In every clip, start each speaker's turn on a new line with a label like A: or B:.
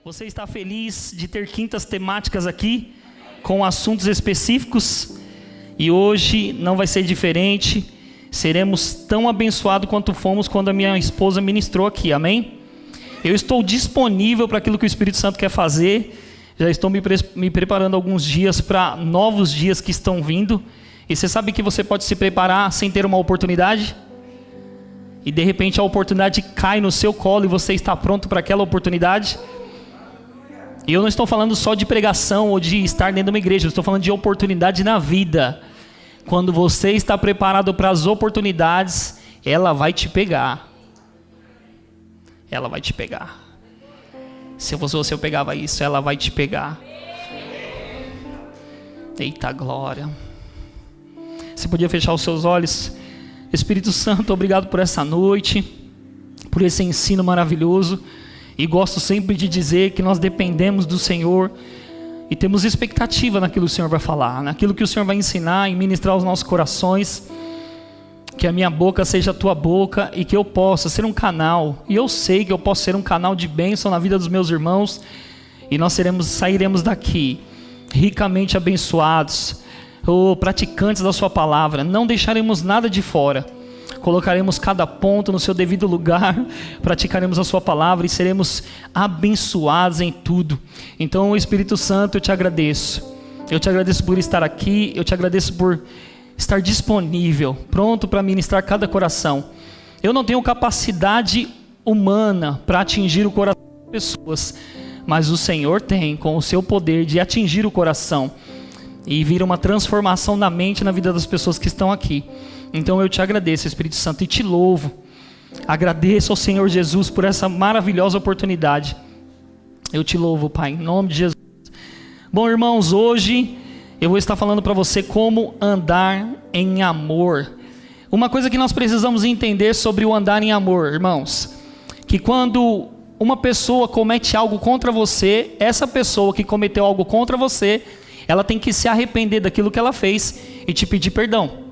A: Você está feliz de ter quintas temáticas aqui, com assuntos específicos? E hoje não vai ser diferente. Seremos tão abençoados quanto fomos quando a minha esposa ministrou aqui, amém? Eu estou disponível para aquilo que o Espírito Santo quer fazer. Já estou me preparando alguns dias para novos dias que estão vindo. E você sabe que você pode se preparar sem ter uma oportunidade? E de repente a oportunidade cai no seu colo e você está pronto para aquela oportunidade? E eu não estou falando só de pregação ou de estar dentro de uma igreja. Eu estou falando de oportunidade na vida. Quando você está preparado para as oportunidades, ela vai te pegar. Ela vai te pegar. Se fosse você, eu pegava isso. Ela vai te pegar. Eita glória. Você podia fechar os seus olhos? Espírito Santo, obrigado por essa noite, por esse ensino maravilhoso. E gosto sempre de dizer que nós dependemos do Senhor e temos expectativa naquilo que o Senhor vai falar, naquilo que o Senhor vai ensinar e ministrar aos nossos corações. Que a minha boca seja a tua boca e que eu possa ser um canal, e eu sei que eu posso ser um canal de bênção na vida dos meus irmãos, e nós sairemos daqui ricamente abençoados, praticantes da sua palavra. Não deixaremos nada de fora. Colocaremos cada ponto no seu devido lugar, praticaremos a sua palavra e seremos abençoados em tudo. Então, Espírito Santo, eu te agradeço. Eu te agradeço por estar aqui, eu te agradeço por estar disponível, pronto para ministrar cada coração. Eu não tenho capacidade humana para atingir o coração das pessoas, mas o Senhor tem, com o seu poder de atingir o coração e vir uma transformação na mente, na vida das pessoas que estão aqui. Então eu te agradeço, Espírito Santo, e te louvo. Agradeço ao Senhor Jesus por essa maravilhosa oportunidade. Eu te louvo, Pai, em nome de Jesus. Bom, irmãos, hoje eu vou estar falando para você como andar em amor. Uma coisa que nós precisamos entender sobre o andar em amor, irmãos, que quando uma pessoa comete algo contra você, essa pessoa que cometeu algo contra você, ela tem que se arrepender daquilo que ela fez e te pedir perdão.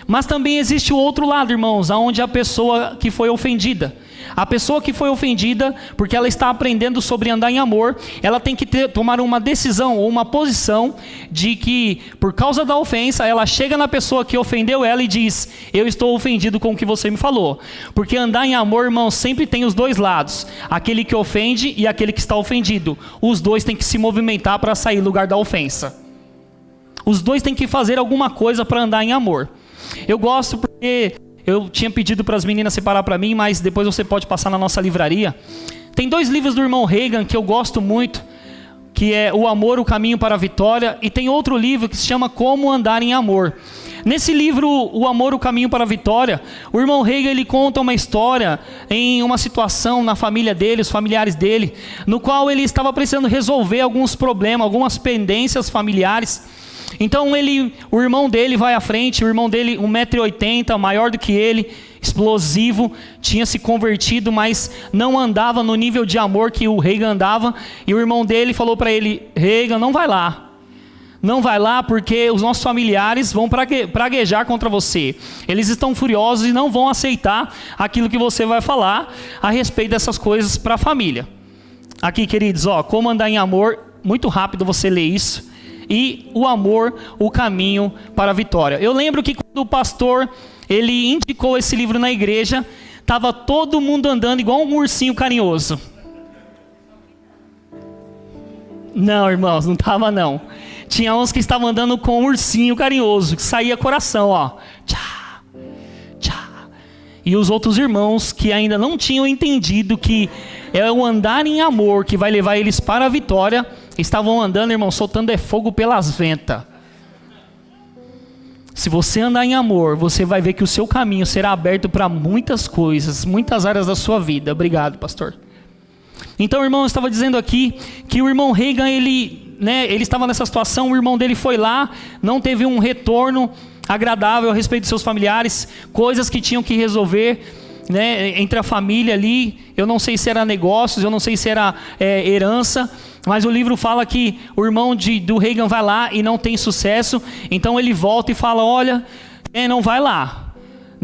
A: Mas também existe o outro lado, irmãos, onde a pessoa que foi ofendida. A pessoa que foi ofendida, porque ela está aprendendo sobre andar em amor, ela tem que tomar uma decisão ou uma posição de que, por causa da ofensa, ela chega na pessoa que ofendeu ela e diz: eu estou ofendido com o que você me falou. Porque andar em amor, irmãos, sempre tem os dois lados. Aquele que ofende e aquele que está ofendido. Os dois têm que se movimentar para sair do lugar da ofensa. Os dois têm que fazer alguma coisa para andar em amor. Eu gosto porque eu tinha pedido para as meninas separar para mim, mas depois você pode passar na nossa livraria. Tem 2 livros do irmão Reagan que eu gosto muito, que é O Amor, o Caminho para a Vitória, e tem outro livro que se chama Como Andar em Amor. Nesse livro, O Amor, o Caminho para a Vitória, o irmão Reagan, ele conta uma história em uma situação na família dele, os familiares dele, no qual ele estava precisando resolver alguns problemas, algumas pendências familiares. Então o irmão dele vai à frente, o irmão dele 1,80 m, maior do que ele, explosivo, tinha se convertido, mas não andava no nível de amor que o Reagan andava. E o irmão dele falou para ele: Reagan, não vai lá. Não vai lá porque os nossos familiares vão praguejar contra você. Eles estão furiosos e não vão aceitar aquilo que você vai falar a respeito dessas coisas para a família. Aqui, queridos, como andar em amor, muito rápido você lê isso. E o amor, o caminho para a vitória. Eu lembro que quando o pastor ele indicou esse livro na igreja, estava todo mundo andando igual um ursinho carinhoso. Não, irmãos, não estava não. Tinha uns que estavam andando com um ursinho carinhoso, que saía coração, tchá, tchá. E os outros irmãos que ainda não tinham entendido que é o andar em amor que vai levar eles para a vitória, estavam andando, irmão, soltando fogo pelas ventas. Se você andar em amor, você vai ver que o seu caminho será aberto para muitas coisas, muitas áreas da sua vida. Obrigado, pastor. Então, irmão, eu estava dizendo aqui que o irmão Reagan, ele estava nessa situação, o irmão dele foi lá, não teve um retorno agradável a respeito de seus familiares, coisas que tinham que resolver, entre a família ali. Eu não sei se era negócios, eu não sei se era herança, mas o livro fala que o irmão do Reagan vai lá e não tem sucesso. Então ele volta e fala: olha, não vai lá,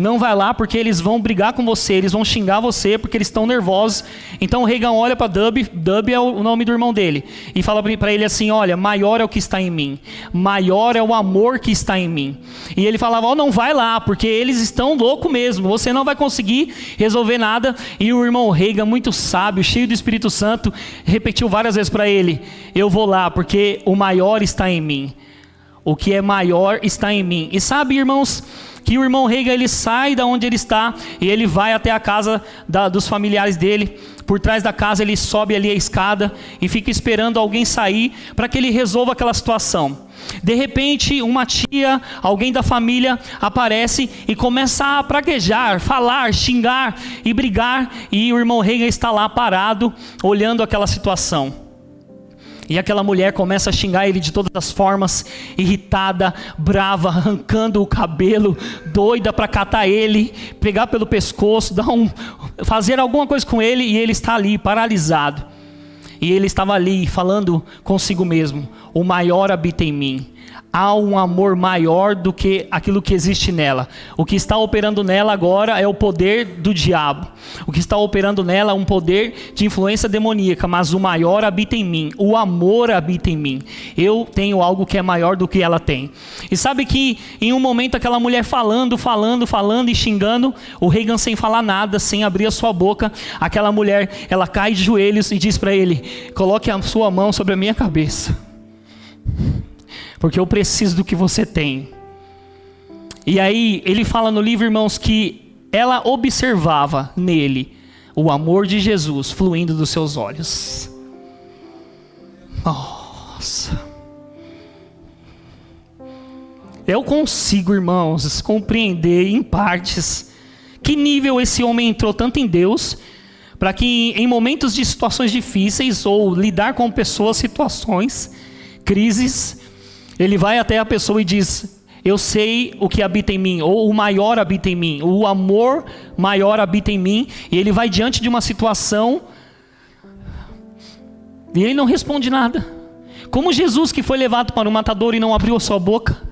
A: não vai lá porque eles vão brigar com você, eles vão xingar você porque eles estão nervosos. Então o Reagan olha para Dub é o nome do irmão dele, e fala para ele assim: olha, maior é o que está em mim, maior é o amor que está em mim. E ele falava: ó, não vai lá porque eles estão loucos mesmo, você não vai conseguir resolver nada. E o irmão Reagan, muito sábio, cheio do Espírito Santo, repetiu várias vezes para ele: eu vou lá porque o maior está em mim, o que é maior está em mim. E sabe, irmãos, que o irmão Reagan, ele sai da onde ele está e ele vai até a casa dos familiares dele. Por trás da casa ele sobe ali a escada e fica esperando alguém sair para que ele resolva aquela situação. De repente, uma tia, alguém da família aparece e começa a praguejar, falar, xingar e brigar, e o irmão Reagan está lá parado, olhando aquela situação. E aquela mulher começa a xingar ele de todas as formas, irritada, brava, arrancando o cabelo, doida para catar ele, pegar pelo pescoço, fazer alguma coisa com ele, e ele está ali paralisado. E ele estava ali falando consigo mesmo: o maior habita em mim. Há um amor maior do que aquilo que existe nela. O que está operando nela agora é o poder do diabo. O que está operando nela é um poder de influência demoníaca. Mas o maior habita em mim. O amor habita em mim. Eu tenho algo que é maior do que ela tem. E sabe que em um momento aquela mulher falando e xingando, o Reagan sem falar nada, sem abrir a sua boca, aquela mulher, ela cai de joelhos e diz para ele: coloque a sua mão sobre a minha cabeça, porque eu preciso do que você tem. E aí ele fala no livro, irmãos, que ela observava nele o amor de Jesus fluindo dos seus olhos. Nossa. Eu consigo, irmãos, compreender em partes que nível esse homem entrou tanto em Deus, para que em momentos de situações difíceis, ou lidar com pessoas, situações, crises, ele vai até a pessoa e diz: eu sei o que habita em mim, ou o maior habita em mim, o amor maior habita em mim. E ele vai diante de uma situação e ele não responde nada. Como Jesus, que foi levado para o matador e não abriu a sua boca.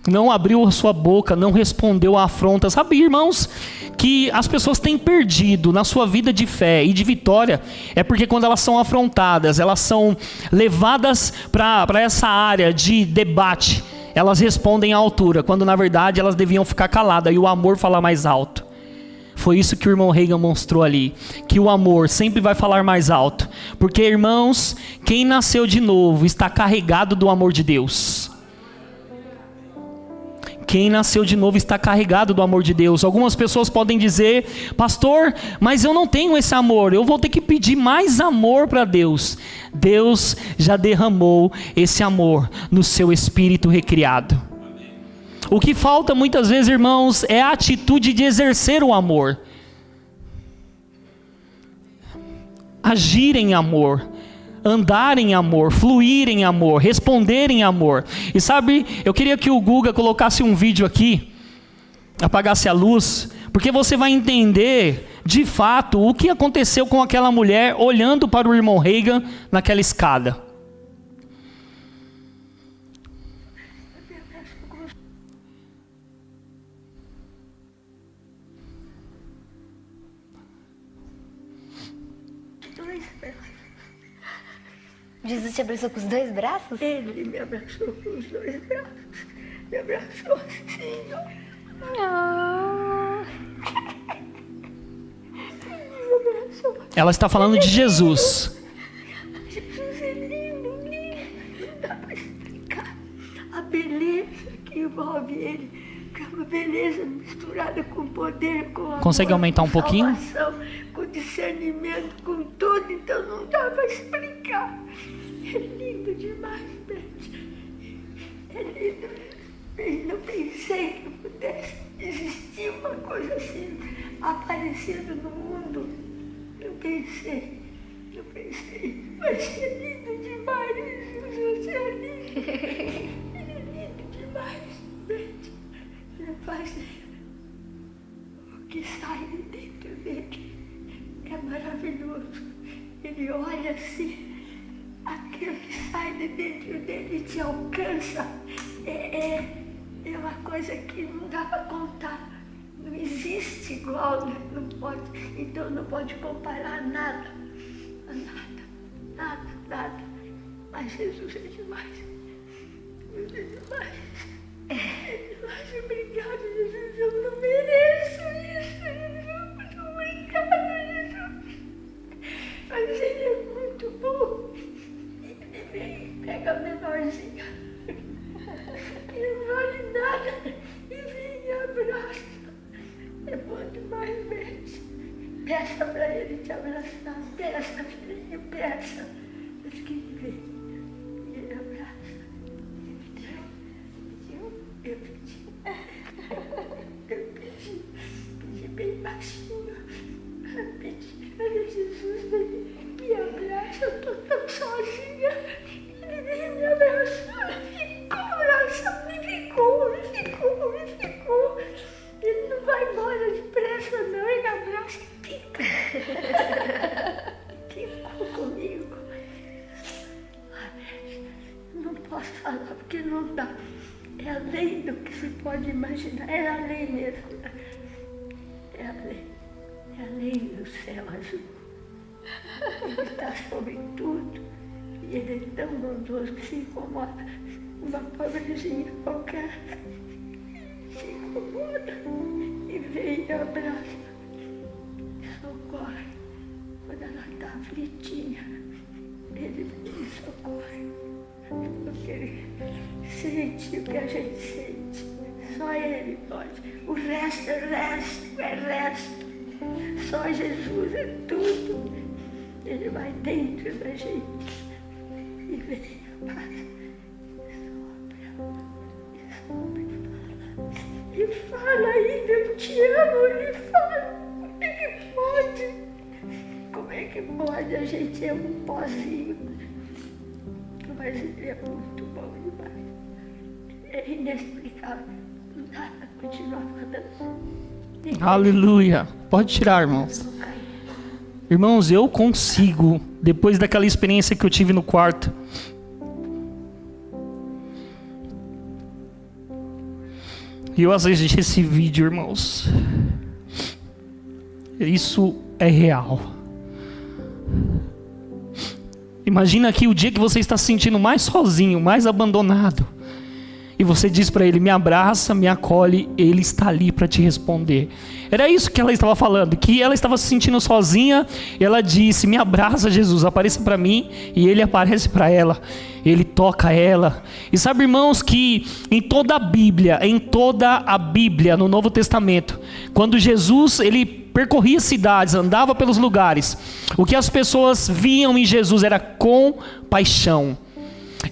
A: Não abriu a sua boca, não respondeu à afronta. Sabe, irmãos, que as pessoas têm perdido na sua vida de fé e de vitória, é porque quando elas são afrontadas, elas são levadas para essa área de debate, elas respondem à altura, quando na verdade elas deviam ficar caladas e o amor falar mais alto. Foi isso que o irmão Reagan mostrou ali, que o amor sempre vai falar mais alto. Porque, irmãos, quem nasceu de novo está carregado do amor de Deus. Quem nasceu de novo está carregado do amor de Deus. Algumas pessoas podem dizer: pastor, mas eu não tenho esse amor, eu vou ter que pedir mais amor para Deus. Deus já derramou esse amor no seu espírito recriado. O que falta muitas vezes, irmãos, é a atitude de exercer o amor. Agir em amor. Andar em amor, fluir em amor, responder em amor. E sabe, eu queria que o Guga colocasse um vídeo aqui, apagasse a luz, porque você vai entender de fato o que aconteceu com aquela mulher olhando para o irmão Reagan naquela escada.
B: Jesus te abraçou com os dois braços?
C: Ele me abraçou com os dois braços. Me abraçou assim, ó. Me abraçou.
A: Ela está falando de Jesus.
C: Jesus é lindo, lindo. Não dá para explicar a beleza que envolve ele. Que é uma beleza misturada com poder, com amor.
A: Consegue aumentar um pouquinho?
C: Salvação, com discernimento, com tudo. Então não dá para explicar. É lindo demais, Beth. É lindo. Eu não pensei que pudesse existir uma coisa assim aparecendo no mundo. Não pensei. Mas é lindo demais, Jesus. É lindo. Ele é lindo demais, Beth. Ele faz o que sai de dentro dele. É maravilhoso. Ele olha assim. Aquilo que sai de dentro dele te alcança. É é uma coisa que não dá para contar. Não existe igual, né? Não pode, então não pode comparar nada. Nada. Mas Jesus é demais. Jesus é demais. Obrigada, Jesus. Eu não mereço isso. Muito obrigada, Jesus. Mas Ele é muito bom. Ele vem, pega a menorzinha, que não vale nada, e vem e abraça. É bom demais, Beth. Peça para Ele te abraçar. Peça, filhinho, peça. Mas que vem. E Ele abraça. Eu pedi bem baixinho. Pedi, olha, Jesus, me abraça, eu tô tão sozinha. Ele veio me abraçar, me ficou. Ele não vai embora depressa, não, ele abraça e fica. Ficou comigo. Não posso falar porque não dá. É além do que se pode imaginar, é além mesmo. É além do céu azul. Ele está sobre tudo e Ele é tão bondoso que se incomoda. Uma pobrezinha qualquer se incomoda e vem e abraça, socorre. Quando ela está aflitinha, Ele vem e socorre. Porque Ele sente o que a gente sente. Só Ele pode. O resto é resto. Só Jesus é tudo. Ele vai dentro da gente e vem, sopra e fala ainda, eu te amo, ele fala. Como é que pode? A gente é um pozinho, mas Ele é muito bom demais. É inexplicável. Não dá para continuar falando.
A: Aleluia. Pode tirar, irmãos. Irmãos, eu consigo, depois daquela experiência que eu tive no quarto. E eu assisti esse vídeo, irmãos. Isso é real. Imagina aqui o dia que você está se sentindo mais sozinho, mais abandonado. E você diz para Ele, me abraça, me acolhe, Ele está ali para te responder. Era isso que ela estava falando, que ela estava se sentindo sozinha. E ela disse, me abraça, Jesus, apareça para mim. E Ele aparece para ela, Ele toca ela. E sabe, irmãos, que em toda a Bíblia, no Novo Testamento, quando Jesus, Ele percorria cidades, andava pelos lugares, o que as pessoas viam em Jesus era compaixão.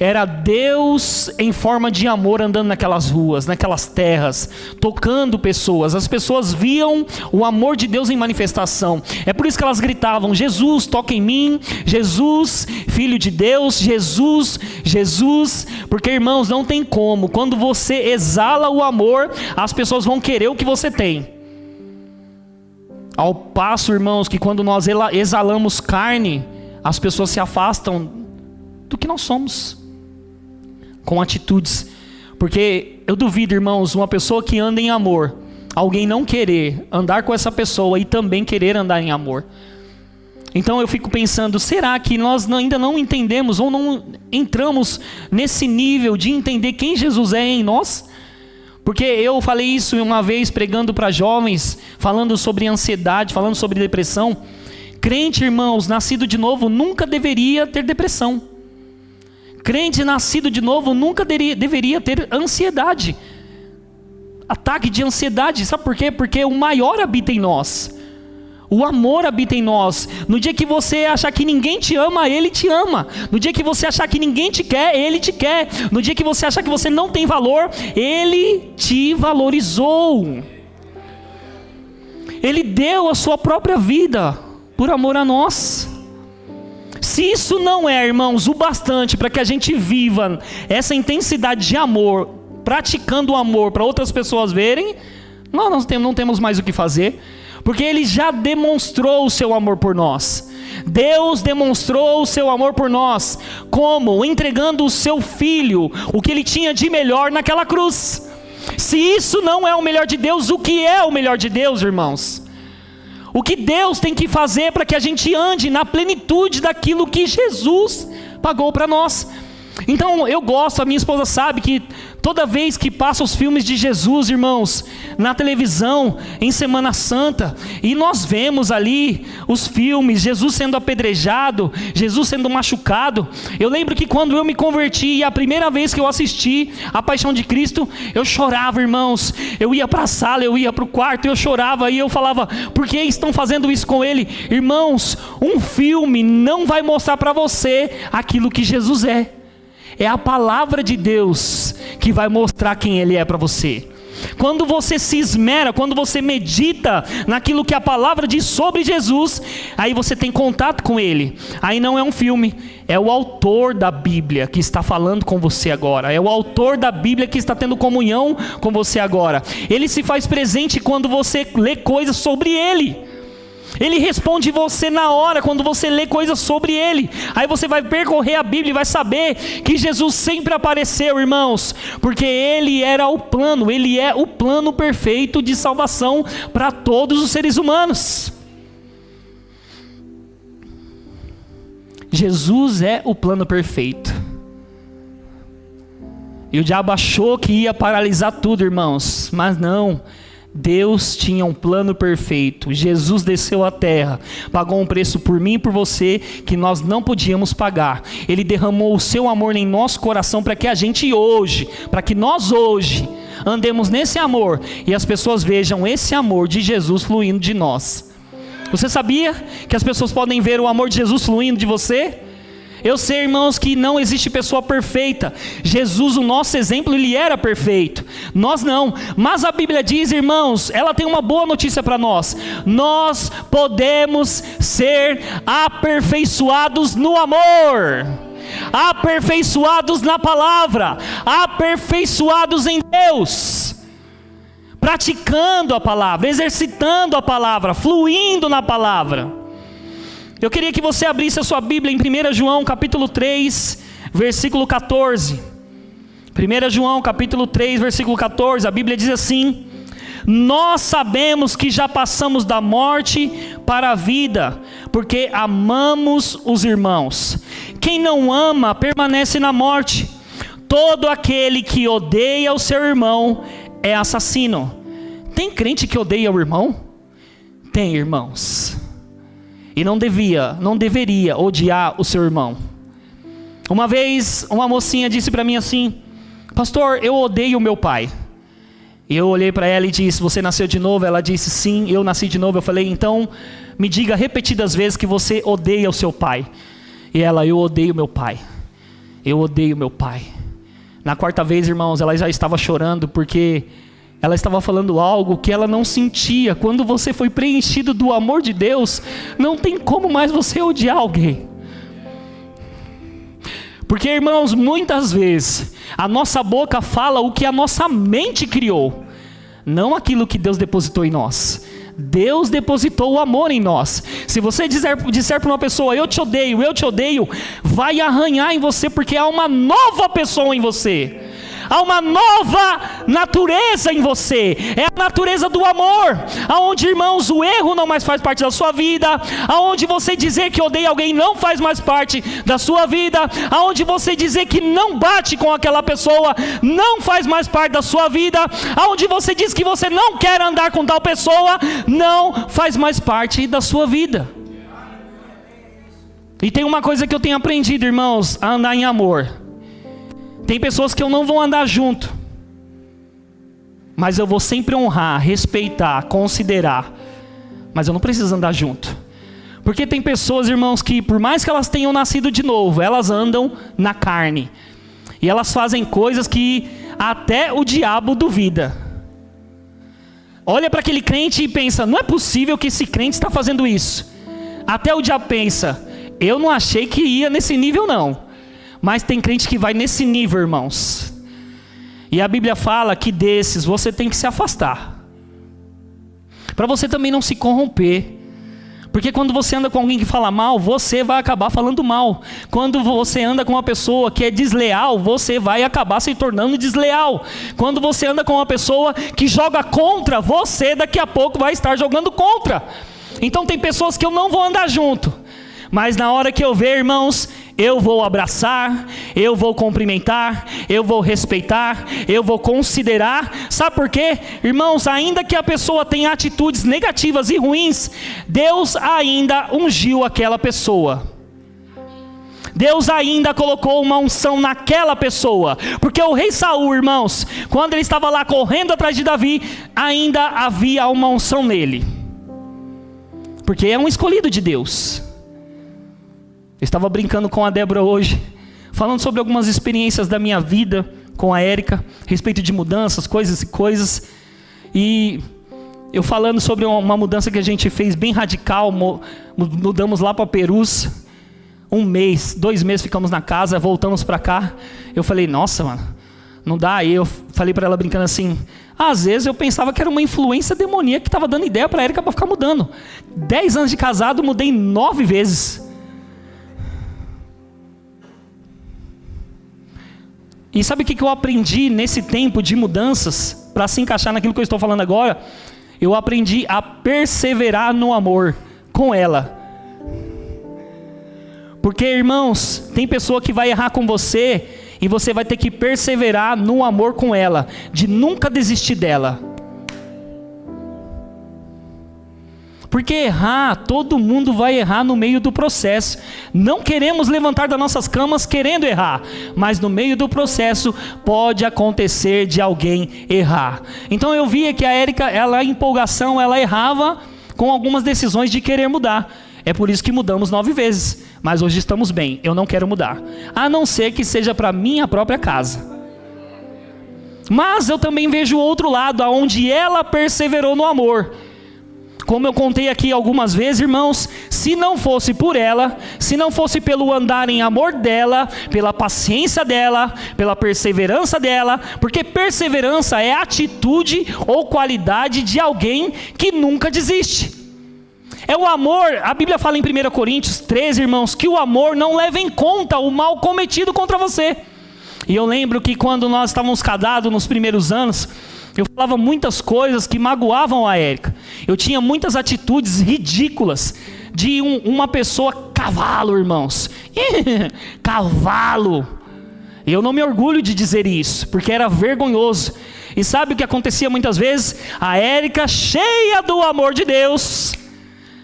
A: Era Deus em forma de amor andando naquelas ruas, naquelas terras, tocando pessoas. As pessoas viam o amor de Deus em manifestação. É por isso que elas gritavam, Jesus, toca em mim, Jesus, Filho de Deus, Jesus, Jesus. Porque, irmãos, não tem como. Quando você exala o amor, as pessoas vão querer o que você tem. Ao passo, irmãos, que quando nós exalamos carne, as pessoas se afastam do que nós somos, com atitudes. Porque eu duvido, irmãos, uma pessoa que anda em amor, alguém não querer andar com essa pessoa e também querer andar em amor. Então eu fico pensando, será que nós ainda não entendemos ou não entramos nesse nível de entender quem Jesus é em nós? Porque eu falei isso uma vez pregando para jovens, falando sobre ansiedade, falando sobre depressão. Crente, irmãos, nascido de novo nunca deveria ter depressão. Crente nascido de novo nunca deveria ter ansiedade. Ataque de ansiedade, sabe por quê? Porque o maior habita em nós. O amor habita em nós. No dia que você achar que ninguém te ama, Ele te ama. No dia que você achar que ninguém te quer, Ele te quer. No dia que você achar que você não tem valor, Ele te valorizou. Ele deu a sua própria vida por amor a nós. Se isso não é, irmãos, o bastante para que a gente viva essa intensidade de amor, praticando o amor para outras pessoas verem, nós não temos mais o que fazer. Porque Ele já demonstrou o seu amor por nós. Deus demonstrou o seu amor por nós. Como? Entregando o seu Filho, o que Ele tinha de melhor naquela cruz. Se isso não é o melhor de Deus, o que é o melhor de Deus, irmãos? O que Deus tem que fazer para que a gente ande na plenitude daquilo que Jesus pagou para nós? Então eu gosto, a minha esposa sabe que toda vez que passa os filmes de Jesus, irmãos, na televisão, em Semana Santa, e nós vemos ali os filmes, Jesus sendo apedrejado, Jesus sendo machucado. Eu lembro que quando eu me converti, e a primeira vez que eu assisti a Paixão de Cristo, eu chorava, irmãos. Eu ia para a sala, eu ia para o quarto, eu chorava, e eu falava: por que estão fazendo isso com ele? Irmãos, um filme não vai mostrar para você aquilo que Jesus é. É a palavra de Deus que vai mostrar quem Ele é para você. Quando você se esmera, quando você medita naquilo que a palavra diz sobre Jesus, aí você tem contato com Ele. Aí não é um filme, é o autor da Bíblia que está falando com você agora. É o autor da Bíblia que está tendo comunhão com você agora. Ele se faz presente quando você lê coisas sobre Ele. Ele responde você na hora, quando você lê coisas sobre Ele. Aí você vai percorrer a Bíblia e vai saber que Jesus sempre apareceu, irmãos, porque Ele era o plano, Ele é o plano perfeito de salvação para todos os seres humanos. Jesus é o plano perfeito. E o diabo achou que ia paralisar tudo, irmãos, mas não. Deus tinha um plano perfeito. Jesus desceu à terra, pagou um preço por mim e por você que nós não podíamos pagar. Ele derramou o seu amor em nosso coração para que a gente hoje, para que nós hoje andemos nesse amor e as pessoas vejam esse amor de Jesus fluindo de nós. Você sabia que as pessoas podem ver o amor de Jesus fluindo de você? Eu sei, irmãos, que não existe pessoa perfeita. Jesus, o nosso exemplo, Ele era perfeito. Nós não. Mas a Bíblia diz, irmãos, ela tem uma boa notícia para nós. Nós podemos ser aperfeiçoados no amor, aperfeiçoados na palavra, aperfeiçoados em Deus, praticando a palavra, exercitando a palavra, fluindo na palavra. Eu queria que você abrisse a sua Bíblia em 1 João capítulo 3, versículo 14. 1 João capítulo 3, versículo 14, a Bíblia diz assim: nós sabemos que já passamos da morte para a vida, porque amamos os irmãos. Quem não ama permanece na morte. Todo aquele que odeia o seu irmão é assassino. Tem crente que odeia o irmão? Tem, irmãos. E não deveria odiar o seu irmão. Uma vez, uma mocinha disse para mim assim: pastor, eu odeio o meu pai. E eu olhei para ela e disse: você nasceu de novo? Ela disse: sim, eu nasci de novo. Eu falei: então, me diga repetidas vezes que você odeia o seu pai. E ela: eu odeio meu pai. Eu odeio meu pai. Na quarta vez, irmãos, ela já estava chorando porque ela estava falando algo que ela não sentia. Quando você foi preenchido do amor de Deus, não tem como mais você odiar alguém. Porque, irmãos, muitas vezes a nossa boca fala o que a nossa mente criou, não aquilo que Deus depositou em nós. Deus depositou o amor em nós. Se você disser para uma pessoa: eu te odeio, vai arranhar em você, porque há uma nova pessoa em você. Há uma nova natureza em você. É a natureza do amor. Aonde, irmãos, o erro não mais faz parte da sua vida. Aonde você dizer que odeia alguém não faz mais parte da sua vida. Aonde você dizer que não bate com aquela pessoa não faz mais parte da sua vida. Aonde você diz que você não quer andar com tal pessoa não faz mais parte da sua vida. E tem uma coisa que eu tenho aprendido, irmãos: a andar em amor. Tem pessoas que eu não vou andar junto, mas eu vou sempre honrar, respeitar, considerar. Mas eu não preciso andar junto. Porque tem pessoas, irmãos, que por mais que elas tenham nascido de novo, elas andam na carne. E elas fazem coisas que até o diabo duvida. Olha para aquele crente e pensa: não é possível que esse crente está fazendo isso. Até o diabo pensa: eu não achei que ia nesse nível não. Mas tem crente que vai nesse nível, irmãos. E a Bíblia fala que desses você tem que se afastar, para você também não se corromper. Porque quando você anda com alguém que fala mal, você vai acabar falando mal. Quando você anda com uma pessoa que é desleal, você vai acabar se tornando desleal. Quando você anda com uma pessoa que joga contra, você daqui a pouco vai estar jogando contra. Então tem pessoas que eu não vou andar junto, mas na hora que eu ver, irmãos, eu vou abraçar, eu vou cumprimentar, eu vou respeitar, eu vou considerar. Sabe por quê? Irmãos, ainda que a pessoa tenha atitudes negativas e ruins, Deus ainda ungiu aquela pessoa. Deus ainda colocou uma unção naquela pessoa. Porque o rei Saul, irmãos, quando ele estava lá correndo atrás de Davi, ainda havia uma unção nele. Porque é um escolhido de Deus. Eu estava brincando com a Débora hoje, falando sobre algumas experiências da minha vida com a Érica, a respeito de mudanças, coisas. E eu falando sobre uma mudança que a gente fez bem radical, mudamos lá para Perus. 1 mês, 2 meses ficamos na casa, voltamos para cá. Eu falei, nossa, mano, não dá. Aí eu falei para ela brincando assim, às vezes eu pensava que era uma influência demoníaca que estava dando ideia para a Érica para ficar mudando. 10 anos de casado, mudei 9 vezes. E sabe o que eu aprendi nesse tempo de mudanças? Para se encaixar naquilo que eu estou falando agora, eu aprendi a perseverar no amor com ela. Porque, irmãos, tem pessoa que vai errar com você e você vai ter que perseverar no amor com ela, de nunca desistir dela. Porque errar, todo mundo vai errar no meio do processo. Não queremos levantar das nossas camas querendo errar, mas no meio do processo pode acontecer de alguém errar. Então eu via que a Érica, ela em empolgação, ela errava com algumas decisões de querer mudar. É por isso que mudamos 9 vezes, mas hoje estamos bem. Eu não quero mudar, a não ser que seja para minha própria casa. Mas eu também vejo o outro lado, onde ela perseverou no amor. Como eu contei aqui algumas vezes, irmãos, se não fosse por ela, se não fosse pelo andar em amor dela, pela paciência dela, pela perseverança dela, porque perseverança é atitude ou qualidade de alguém que nunca desiste. É o amor, a Bíblia fala em 1 Coríntios 13, irmãos, que o amor não leva em conta o mal cometido contra você. E eu lembro que quando nós estávamos casados nos primeiros anos, eu falava muitas coisas que magoavam a Érica. Eu tinha muitas atitudes ridículas de uma pessoa cavalo, irmãos. Cavalo. Eu não me orgulho de dizer isso, porque era vergonhoso. E sabe o que acontecia muitas vezes? A Érica cheia do amor de Deus.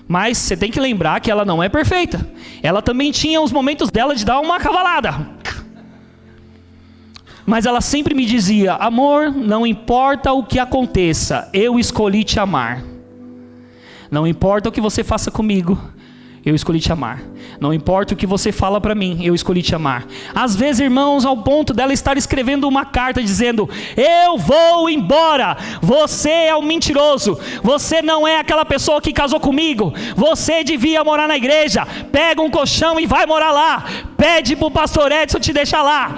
A: Mas você tem que lembrar que ela não é perfeita. Ela também tinha os momentos dela de dar uma cavalada. Mas ela sempre me dizia, amor, não importa o que aconteça, eu escolhi te amar. Não importa o que você faça comigo, eu escolhi te amar. Não importa o que você fala para mim, eu escolhi te amar. Às vezes, irmãos, ao ponto dela estar escrevendo uma carta dizendo, eu vou embora, você é um mentiroso, você não é aquela pessoa que casou comigo, você devia morar na igreja, pega um colchão e vai morar lá, pede para o pastor Edson te deixar lá.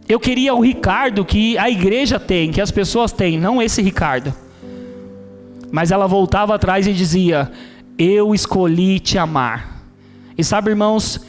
A: Eu queria o Ricardo que a igreja tem, que as pessoas têm, não esse Ricardo. Mas ela voltava atrás e dizia, eu escolhi te amar. E sabe, irmãos,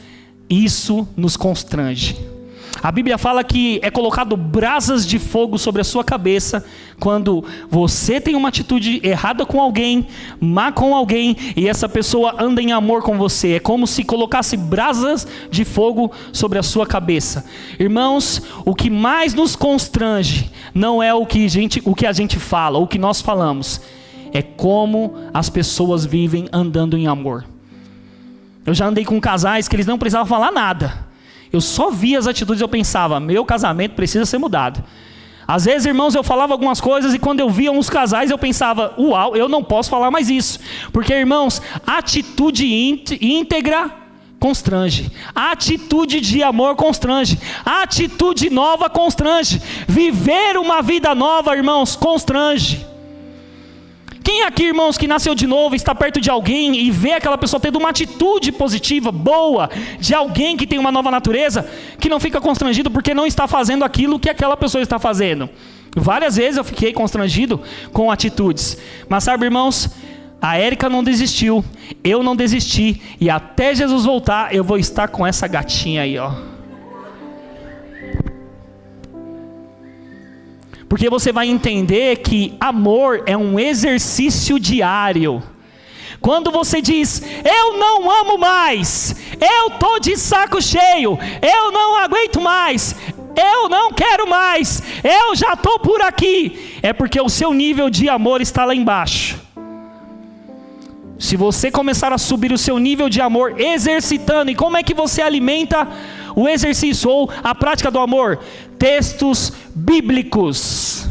A: isso nos constrange. A Bíblia fala que é colocado brasas de fogo sobre a sua cabeça quando você tem uma atitude errada com alguém, má com alguém, e essa pessoa anda em amor com você. É como se colocasse brasas de fogo sobre a sua cabeça. Irmãos, o que mais nos constrange não é o que a gente fala, o que nós falamos. É como as pessoas vivem andando em amor. Eu já andei com casais que eles não precisavam falar nada. Eu só via as atitudes e eu pensava, meu casamento precisa ser mudado. Às vezes, irmãos, eu falava algumas coisas e quando eu via uns casais eu pensava, uau, eu não posso falar mais isso. Porque, irmãos, atitude íntegra constrange. Atitude de amor constrange. Atitude nova constrange. Viver uma vida nova, irmãos, constrange. Quem aqui, irmãos, que nasceu de novo, está perto de alguém e vê aquela pessoa tendo uma atitude positiva, boa, de alguém que tem uma nova natureza, que não fica constrangido porque não está fazendo aquilo que aquela pessoa está fazendo? Várias vezes eu fiquei constrangido com atitudes. Mas sabe, irmãos, A Érica não desistiu, eu não desisti, e até Jesus voltar, eu vou estar com essa gatinha aí, ó. Porque você vai entender que amor é um exercício diário. Quando você diz, eu não amo mais, eu estou de saco cheio, eu não aguento mais, eu não quero mais, eu já estou por aqui, é porque o seu nível de amor está lá embaixo. Se você começar a subir o seu nível de amor exercitando, e como é que você alimenta o exercício ou a prática do amor? Textos bíblicos,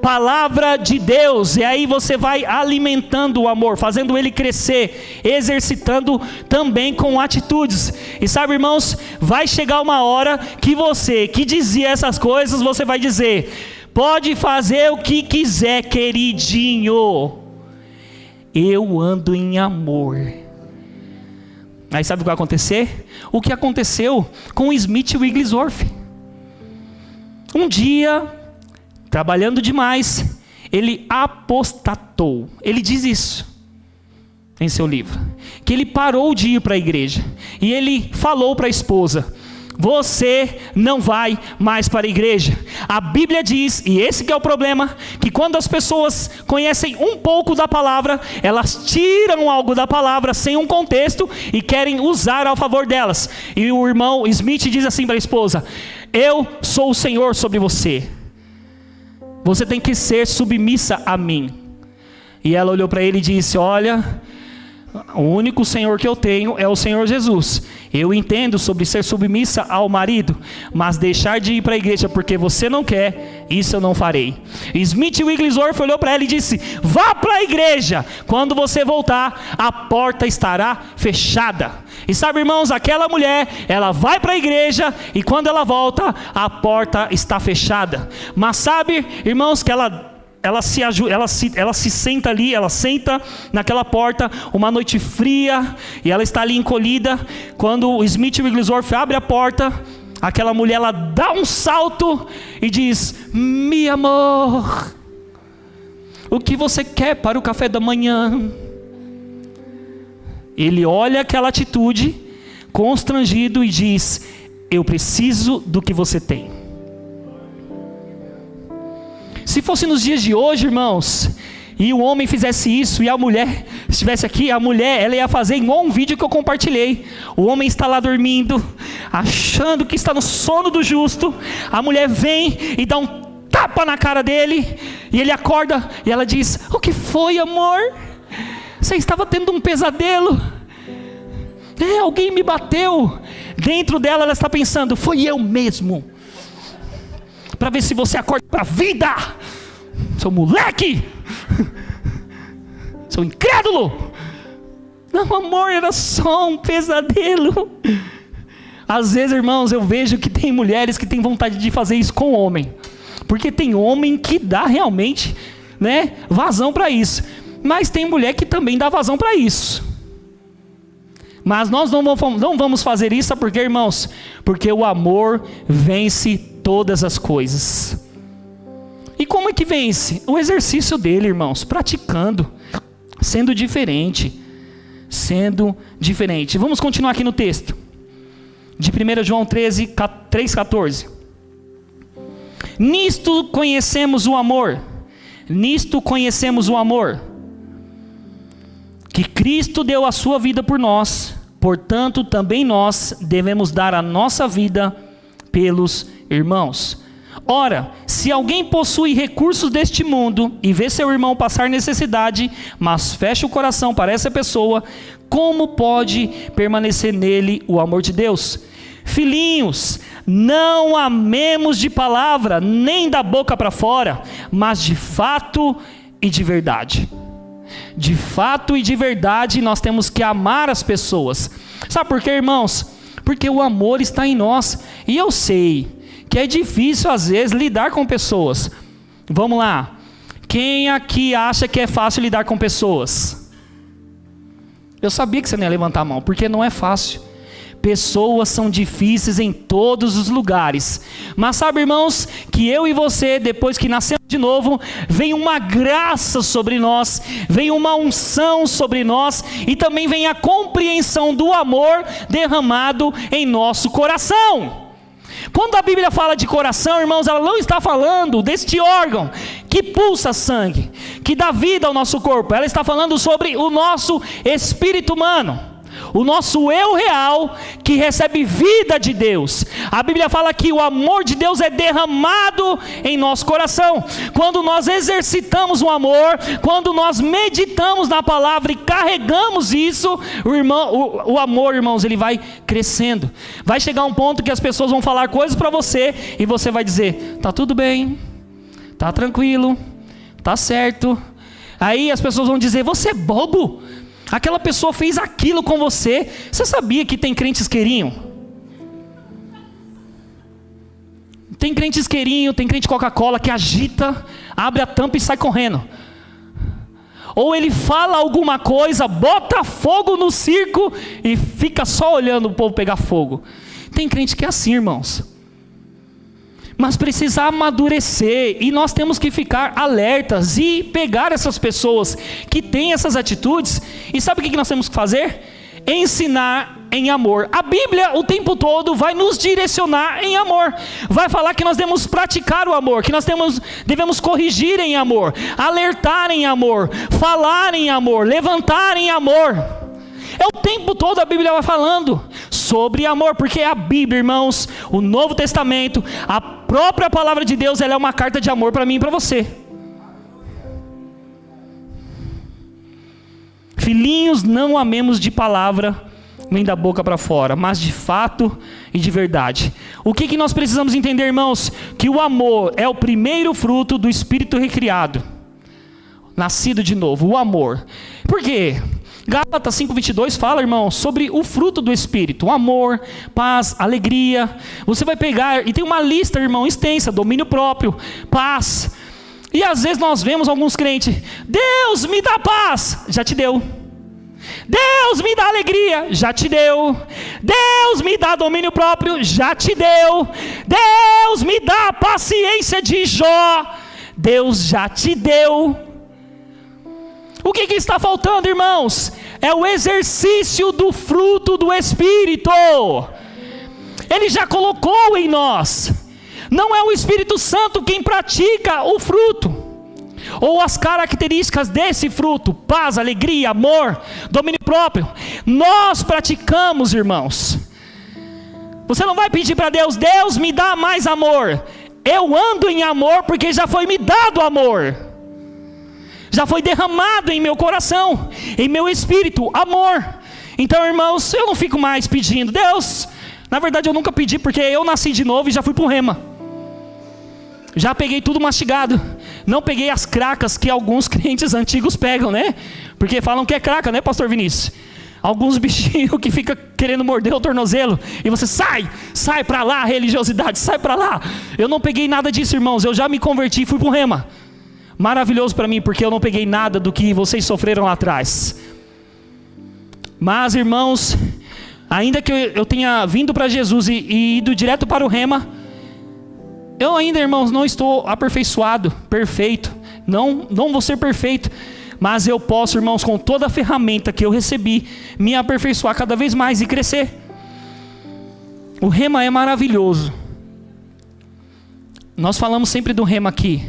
A: palavra de Deus, e aí você vai alimentando o amor, fazendo ele crescer, exercitando também com atitudes. E sabe, irmãos, vai chegar uma hora que você, que dizia essas coisas, você vai dizer, pode fazer o que quiser, queridinho, eu ando em amor. Aí sabe o que vai acontecer? O que aconteceu com Smith Wigglesworth. Um dia, trabalhando demais, ele apostatou. Ele diz isso em seu livro, que ele parou de ir para a igreja. E ele falou para a esposa, você não vai mais para a igreja. A Bíblia diz, e esse que é o problema, que quando as pessoas conhecem um pouco da palavra, elas tiram algo da palavra sem um contexto e querem usar ao favor delas. E o irmão Smith diz assim para a esposa, eu sou o Senhor sobre você, você tem que ser submissa a mim. E ela olhou para ele e disse, olha, o único Senhor que eu tenho é o Senhor Jesus. Eu entendo sobre ser submissa ao marido, mas deixar de ir para a igreja porque você não quer, isso eu não farei. Smith Wigglesworth olhou para ela e disse, vá para a igreja, quando você voltar, a porta estará fechada. E sabe, irmãos, aquela mulher, ela vai para a igreja e quando ela volta, a porta está fechada. Mas sabe, irmãos, que ela se senta ali, ela senta naquela porta, uma noite fria, e ela está ali encolhida. Quando o Smith Wigglesworth abre a porta, aquela mulher, ela dá um salto e diz, meu amor, o que você quer para o café da manhã? Ele olha aquela atitude, constrangido, e diz, eu preciso do que você tem. Se fosse nos dias de hoje, irmãos, e o homem fizesse isso, e a mulher estivesse aqui, a mulher, ela ia fazer igual um vídeo que eu compartilhei. O homem está lá dormindo, achando que está no sono do justo, a mulher vem e dá um tapa na cara dele, e ele acorda, e ela diz, o que foi, amor? Você estava tendo um pesadelo? Alguém me bateu. Dentro dela ela está pensando, foi eu mesmo. Para ver se você acorda para a vida, seu moleque, seu incrédulo. Não, amor, era só um pesadelo. Às vezes, irmãos, eu vejo que tem mulheres que têm vontade de fazer isso com homem, porque tem homem que dá realmente, né, vazão para isso, mas tem mulher que também dá vazão para isso. Mas nós não vamos fazer isso, porque, irmãos, porque o amor vence todas as coisas. E como é que vence? O exercício dele, irmãos, praticando, sendo diferente. Vamos continuar aqui no texto de 1 João 3,14. Nisto conhecemos o amor, que Cristo deu a sua vida por nós, portanto também nós devemos dar a nossa vida pelos irmãos. Ora, se alguém possui recursos deste mundo e vê seu irmão passar necessidade, mas fecha o coração para essa pessoa, como pode permanecer nele o amor de Deus? Filhinhos, não amemos de palavra, nem da boca para fora, mas de fato e de verdade. De fato e de verdade nós temos que amar as pessoas. Sabe por quê, irmãos? Porque o amor está em nós. E eu sei que é difícil às vezes lidar com pessoas. Vamos lá. Quem aqui acha que é fácil lidar com pessoas? Eu sabia que você não ia levantar a mão, porque não é fácil. Pessoas são difíceis em todos os lugares. Mas sabe, irmãos, que eu e você, depois que nascemos de novo, vem uma graça sobre nós, vem uma unção sobre nós, e também vem a compreensão do amor derramado em nosso coração. Quando a Bíblia fala de coração, irmãos, ela não está falando deste órgão que pulsa sangue, que dá vida ao nosso corpo. Ela está falando sobre o nosso espírito humano, o nosso eu real, que recebe vida de Deus. A Bíblia fala que o amor de Deus é derramado em nosso coração. Quando nós exercitamos o amor, quando nós meditamos na palavra e carregamos isso, o amor, irmãos, ele vai crescendo. Vai chegar um ponto que as pessoas vão falar coisas para você, e você vai dizer, tá tudo bem, tá tranquilo, tá certo. Aí as pessoas vão dizer, você é bobo, aquela pessoa fez aquilo com você. Você sabia que tem crente isqueirinho? Tem crente isqueirinho, tem crente Coca-Cola que agita, abre a tampa e sai correndo. Ou ele fala alguma coisa, bota fogo no circo e fica só olhando o povo pegar fogo. Tem crente que é assim, irmãos. Mas precisa amadurecer, e nós temos que ficar alertas e pegar essas pessoas que têm essas atitudes. E sabe o que nós temos que fazer? Ensinar em amor. A Bíblia o tempo todo vai nos direcionar em amor, vai falar que nós devemos praticar o amor, que nós devemos corrigir em amor, alertar em amor, falar em amor, levantar em amor. É o tempo todo a Bíblia vai falando sobre amor, porque a Bíblia, irmãos, o Novo Testamento, a própria palavra de Deus, ela é uma carta de amor para mim e para você. Filhinhos, não amemos de palavra, nem da boca para fora, mas de fato e de verdade. O que nós precisamos entender, irmãos? Que o amor é o primeiro fruto do Espírito recriado, nascido de novo, o amor. Por quê? Gálatas 5:22 fala, irmão, sobre o fruto do Espírito: amor, paz, alegria. Você vai pegar, e tem uma lista, irmão, extensa: domínio próprio, paz. E às vezes nós vemos alguns crentes: Deus me dá paz, já te deu. Deus me dá alegria, já te deu. Deus me dá domínio próprio, já te deu. Deus me dá a paciência de Jó, Deus já te deu. O que está faltando, irmãos? É o exercício do fruto do Espírito. Ele já colocou em nós. Não é o Espírito Santo quem pratica o fruto, ou as características desse fruto: paz, alegria, amor, domínio próprio. Nós praticamos, irmãos. Você não vai pedir para Deus: Deus me dá mais amor. Eu ando em amor porque já foi me dado amor. Já foi derramado em meu coração, em meu espírito, amor. Então, irmãos, eu não fico mais pedindo: Deus, na verdade eu nunca pedi, porque eu nasci de novo e já fui para o rema. Já peguei tudo mastigado. Não peguei as cracas que alguns crentes antigos pegam, né? Porque falam que é craca, né, pastor Vinícius? Alguns bichinhos que ficam querendo morder o tornozelo, e você sai para lá, religiosidade, sai para lá. Eu não peguei nada disso, irmãos. Eu já me converti e fui para o rema. Maravilhoso para mim, porque eu não peguei nada do que vocês sofreram lá atrás. Mas, irmãos, ainda que eu tenha vindo para Jesus e ido direto para o rema, eu ainda, irmãos, não estou aperfeiçoado, perfeito. Não vou ser perfeito, mas eu posso, irmãos, com toda a ferramenta que eu recebi, me aperfeiçoar cada vez mais e crescer. O rema é maravilhoso. Nós falamos sempre do rema aqui.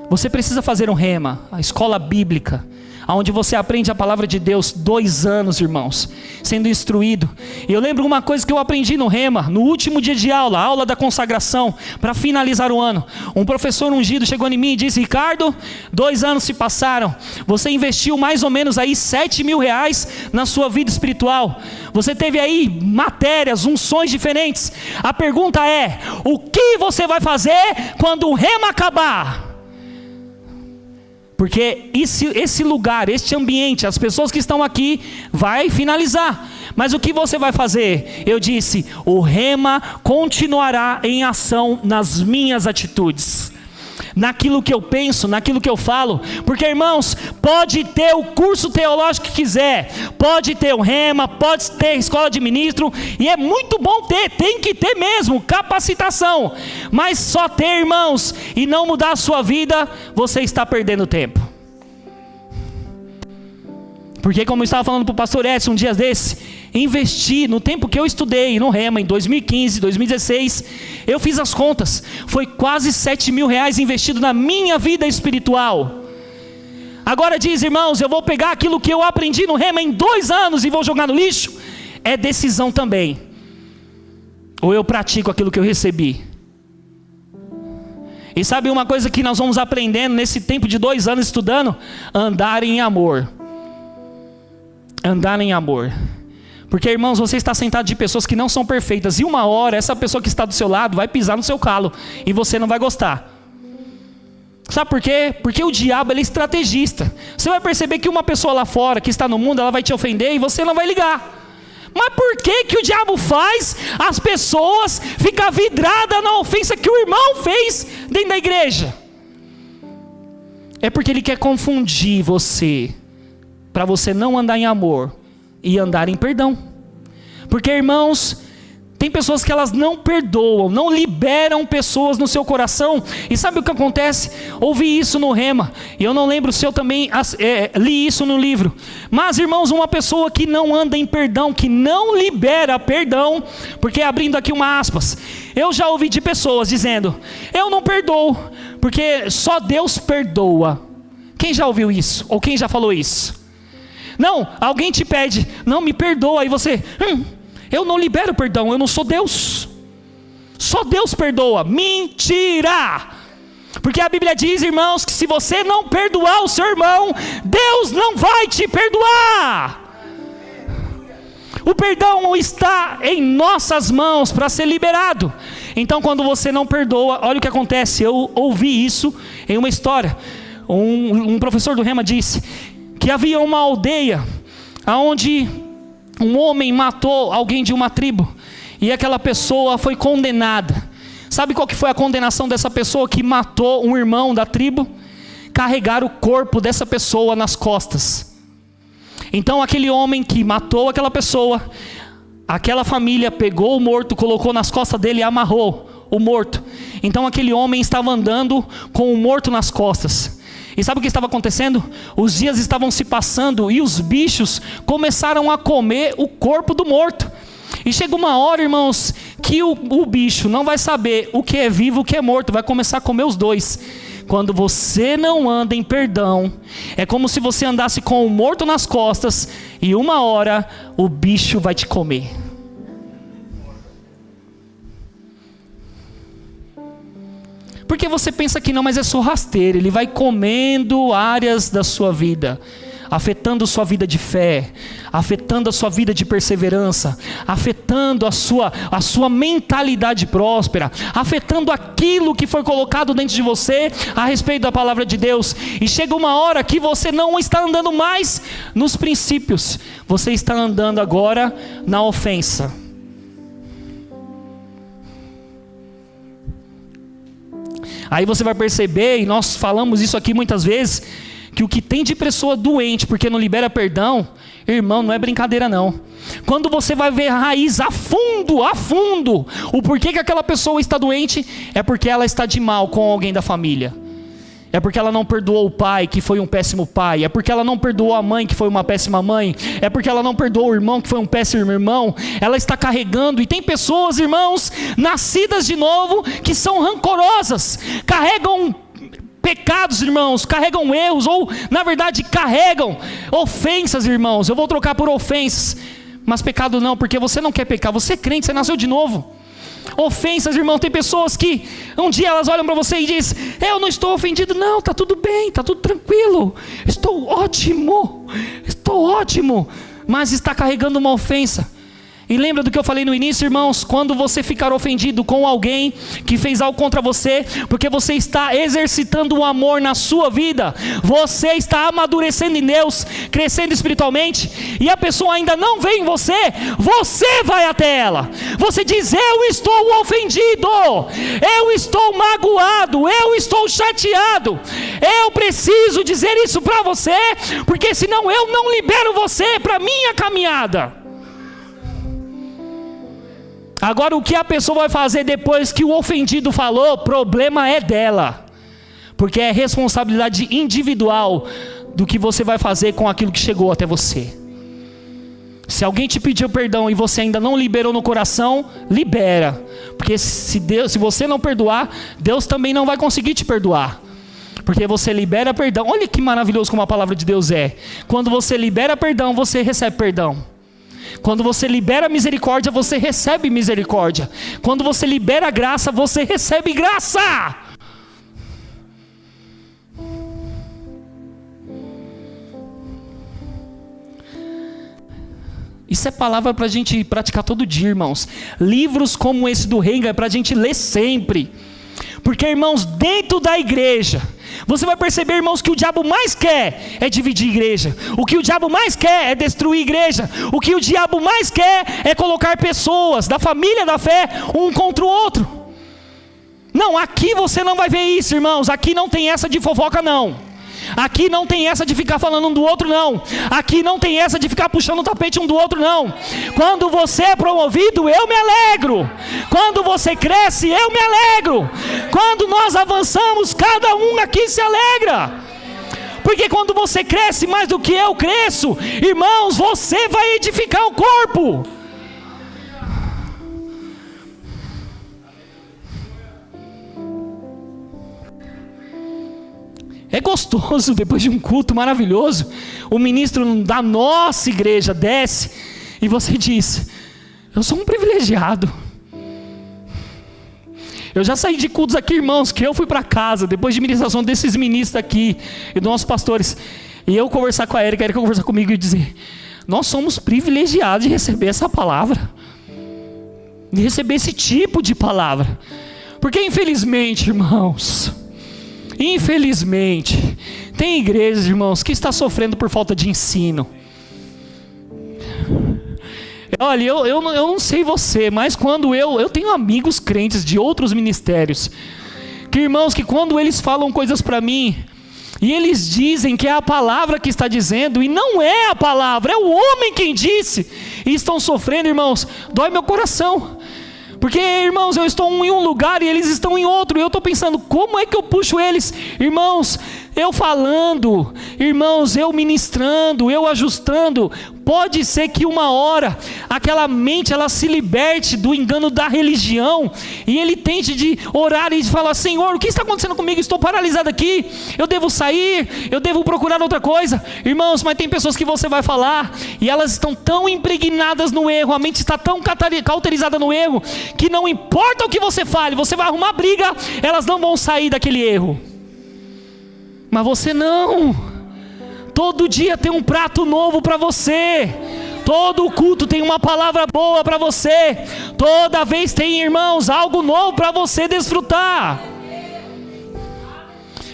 A: Você precisa fazer um rema, a escola bíblica, onde você aprende a palavra de Deus 2 anos, irmãos, sendo instruído. E eu lembro uma coisa que eu aprendi no rema, no último dia de aula, a aula da consagração, para finalizar o ano. Um professor ungido chegou em mim e disse: Ricardo, 2 anos se passaram, você investiu mais ou menos aí R$7.000 na sua vida espiritual. Você teve aí matérias, unções diferentes. A pergunta é: o que você vai fazer quando o rema acabar? Porque esse lugar, este ambiente, as pessoas que estão aqui, vai finalizar. Mas o que você vai fazer? Eu disse: o rema continuará em ação nas minhas atitudes. naquilo que eu penso, naquilo que eu falo. Porque, irmãos, pode ter o curso teológico que quiser, pode ter o rema, pode ter escola de ministro, e é muito bom ter, tem que ter mesmo, capacitação. Mas só ter, irmãos, e não mudar a sua vida, você está perdendo tempo. Porque, como eu estava falando para o pastor Edson um dia desse, investir no tempo que eu estudei no rema, em 2015, 2016, eu fiz as contas, foi quase 7 mil reais investido na minha vida espiritual. Agora diz, irmãos, eu vou pegar aquilo que eu aprendi no rema em 2 anos e vou jogar no lixo? É decisão também. Ou eu pratico aquilo que eu recebi? E sabe uma coisa que nós vamos aprendendo nesse tempo de 2 anos estudando? Andar em amor. Andar em amor. Porque, irmãos, você está sentado de pessoas que não são perfeitas, e uma hora essa pessoa que está do seu lado vai pisar no seu calo e você não vai gostar. Sabe por quê? Porque o diabo, ele é estrategista. Você vai perceber que uma pessoa lá fora que está no mundo, ela vai te ofender e você não vai ligar. Mas por que que o diabo faz as pessoas ficar vidradas na ofensa que o irmão fez dentro da igreja? É porque ele quer confundir você, para você não andar em amor e andar em perdão. Porque, irmãos, tem pessoas que elas não perdoam, não liberam pessoas no seu coração. E sabe o que acontece? Ouvi isso no rema, e eu não lembro se eu também li isso no livro. Mas, irmãos, uma pessoa que não anda em perdão, que não libera perdão, porque, abrindo aqui uma aspas, eu já ouvi de pessoas dizendo: eu não perdoo, porque só Deus perdoa. Quem já ouviu isso? Ou quem já falou isso? Não, alguém te pede, não, me perdoa, e você, eu não libero perdão, eu não sou Deus. Só Deus perdoa. Mentira! Porque a Bíblia diz, irmãos, que se você não perdoar o seu irmão, Deus não vai te perdoar. O perdão está em nossas mãos para ser liberado. Então, quando você não perdoa, olha o que acontece. Eu ouvi isso em uma história. Um professor do rema disse que havia uma aldeia onde um homem matou alguém de uma tribo, e aquela pessoa foi condenada. Sabe qual que foi a condenação dessa pessoa que matou um irmão da tribo? Carregar o corpo dessa pessoa nas costas. Então aquele homem que matou aquela pessoa, aquela família pegou o morto, colocou nas costas dele e amarrou o morto. Então aquele homem estava andando com o morto nas costas. E sabe o que estava acontecendo? Os dias estavam se passando e os bichos começaram a comer o corpo do morto. E chega uma hora, irmãos, que o bicho não vai saber o que é vivo e o que é morto, vai começar a comer os dois. Quando você não anda em perdão, é como se você andasse com o morto nas costas e uma hora o bicho vai te comer. Porque você pensa que não, mas é só rasteiro. Ele vai comendo áreas da sua vida, afetando a sua vida de fé, afetando a sua vida de perseverança, afetando a sua mentalidade próspera, afetando aquilo que foi colocado dentro de você a respeito da palavra de Deus. E chega uma hora que você não está andando mais nos princípios, você está andando agora na ofensa. Aí você vai perceber, e nós falamos isso aqui muitas vezes, que o que tem de pessoa doente porque não libera perdão, irmão, não é brincadeira não. Quando você vai ver a raiz a fundo, o porquê que aquela pessoa está doente, é porque ela está de mal com alguém da família. É porque ela não perdoou o pai, que foi um péssimo pai. É porque ela não perdoou a mãe, que foi uma péssima mãe. É porque ela não perdoou o irmão, que foi um péssimo irmão. Ela está carregando. E tem pessoas, irmãos, nascidas de novo, que são rancorosas. Carregam pecados, irmãos. Carregam erros. Ou, na verdade, carregam ofensas, irmãos. Eu vou trocar por ofensas. Mas pecado não, porque você não quer pecar. Você é crente, você nasceu de novo. Ofensas, irmão, tem pessoas que um dia elas olham para você e dizem: eu não estou ofendido, não, está tudo bem, está tudo tranquilo, estou ótimo, mas está carregando uma ofensa. E lembra do que eu falei no início, irmãos? Quando você ficar ofendido com alguém que fez algo contra você, porque você está exercitando o amor na sua vida, você está amadurecendo em Deus, crescendo espiritualmente, e a pessoa ainda não vê em você, você vai até ela. Você diz: eu estou ofendido, eu estou magoado, eu estou chateado, eu preciso dizer isso para você, porque senão eu não libero você para a minha caminhada. Agora, o que a pessoa vai fazer depois que o ofendido falou, problema é dela, porque é responsabilidade individual do que você vai fazer com aquilo que chegou até você. Se alguém te pediu perdão e você ainda não liberou no coração, libera, porque se você não perdoar, Deus também não vai conseguir te perdoar, porque você libera perdão. Olha que maravilhoso como a palavra de Deus é. Quando você libera perdão, você recebe perdão. Quando você libera misericórdia, você recebe misericórdia. Quando você libera graça, você recebe graça. Isso é palavra para a gente praticar todo dia, irmãos. Livros como esse do Reino é para a gente ler sempre. Porque, irmãos, dentro da igreja, você vai perceber, irmãos, que o diabo mais quer é dividir a igreja. O que o diabo mais quer é destruir a igreja. O que o diabo mais quer é colocar pessoas da família da fé um contra o outro. Não, aqui você não vai ver isso, irmãos. Aqui não tem essa de fofoca, não. Aqui não tem essa de ficar falando um do outro, não. Aqui não tem essa de ficar puxando o tapete um do outro, não. Quando você é promovido, eu me alegro. Quando você cresce, eu me alegro. Quando nós avançamos, cada um aqui se alegra. Porque quando você cresce mais do que eu cresço, irmãos, você vai edificar o corpo. É gostoso, depois de um culto maravilhoso, o ministro da nossa igreja desce e você diz: eu sou um privilegiado. Eu já saí de cultos aqui, irmãos, que eu fui para casa, depois de ministração desses ministros aqui e dos nossos pastores, e eu conversar com a Erika conversar comigo e dizer: nós somos privilegiados de receber essa palavra, de receber esse tipo de palavra. Porque infelizmente, irmãos, infelizmente, tem igrejas, irmãos, que está sofrendo por falta de ensino. Olha, eu não sei você, mas quando eu tenho amigos crentes de outros ministérios, que irmãos, que quando eles falam coisas para mim, e eles dizem que é a palavra que está dizendo, e não é a palavra, é o homem quem disse, e estão sofrendo, irmãos, dói meu coração. Porque, irmãos, eu estou em um lugar e eles estão em outro. E eu estou pensando, como é que eu puxo eles? Irmãos, eu falando, irmãos, eu ministrando, eu ajustando. Pode ser que uma hora aquela mente ela se liberte do engano da religião e ele tente de orar e falar: Senhor, o que está acontecendo comigo? Estou paralisado aqui, eu devo sair, eu devo procurar outra coisa. Irmãos, mas tem pessoas que você vai falar e elas estão tão impregnadas no erro, a mente está tão cauterizada no erro, que não importa o que você fale, você vai arrumar briga, elas não vão sair daquele erro. Mas você não. Todo dia tem um prato novo para você. Todo culto tem uma palavra boa para você. Toda vez tem, irmãos, algo novo para você desfrutar.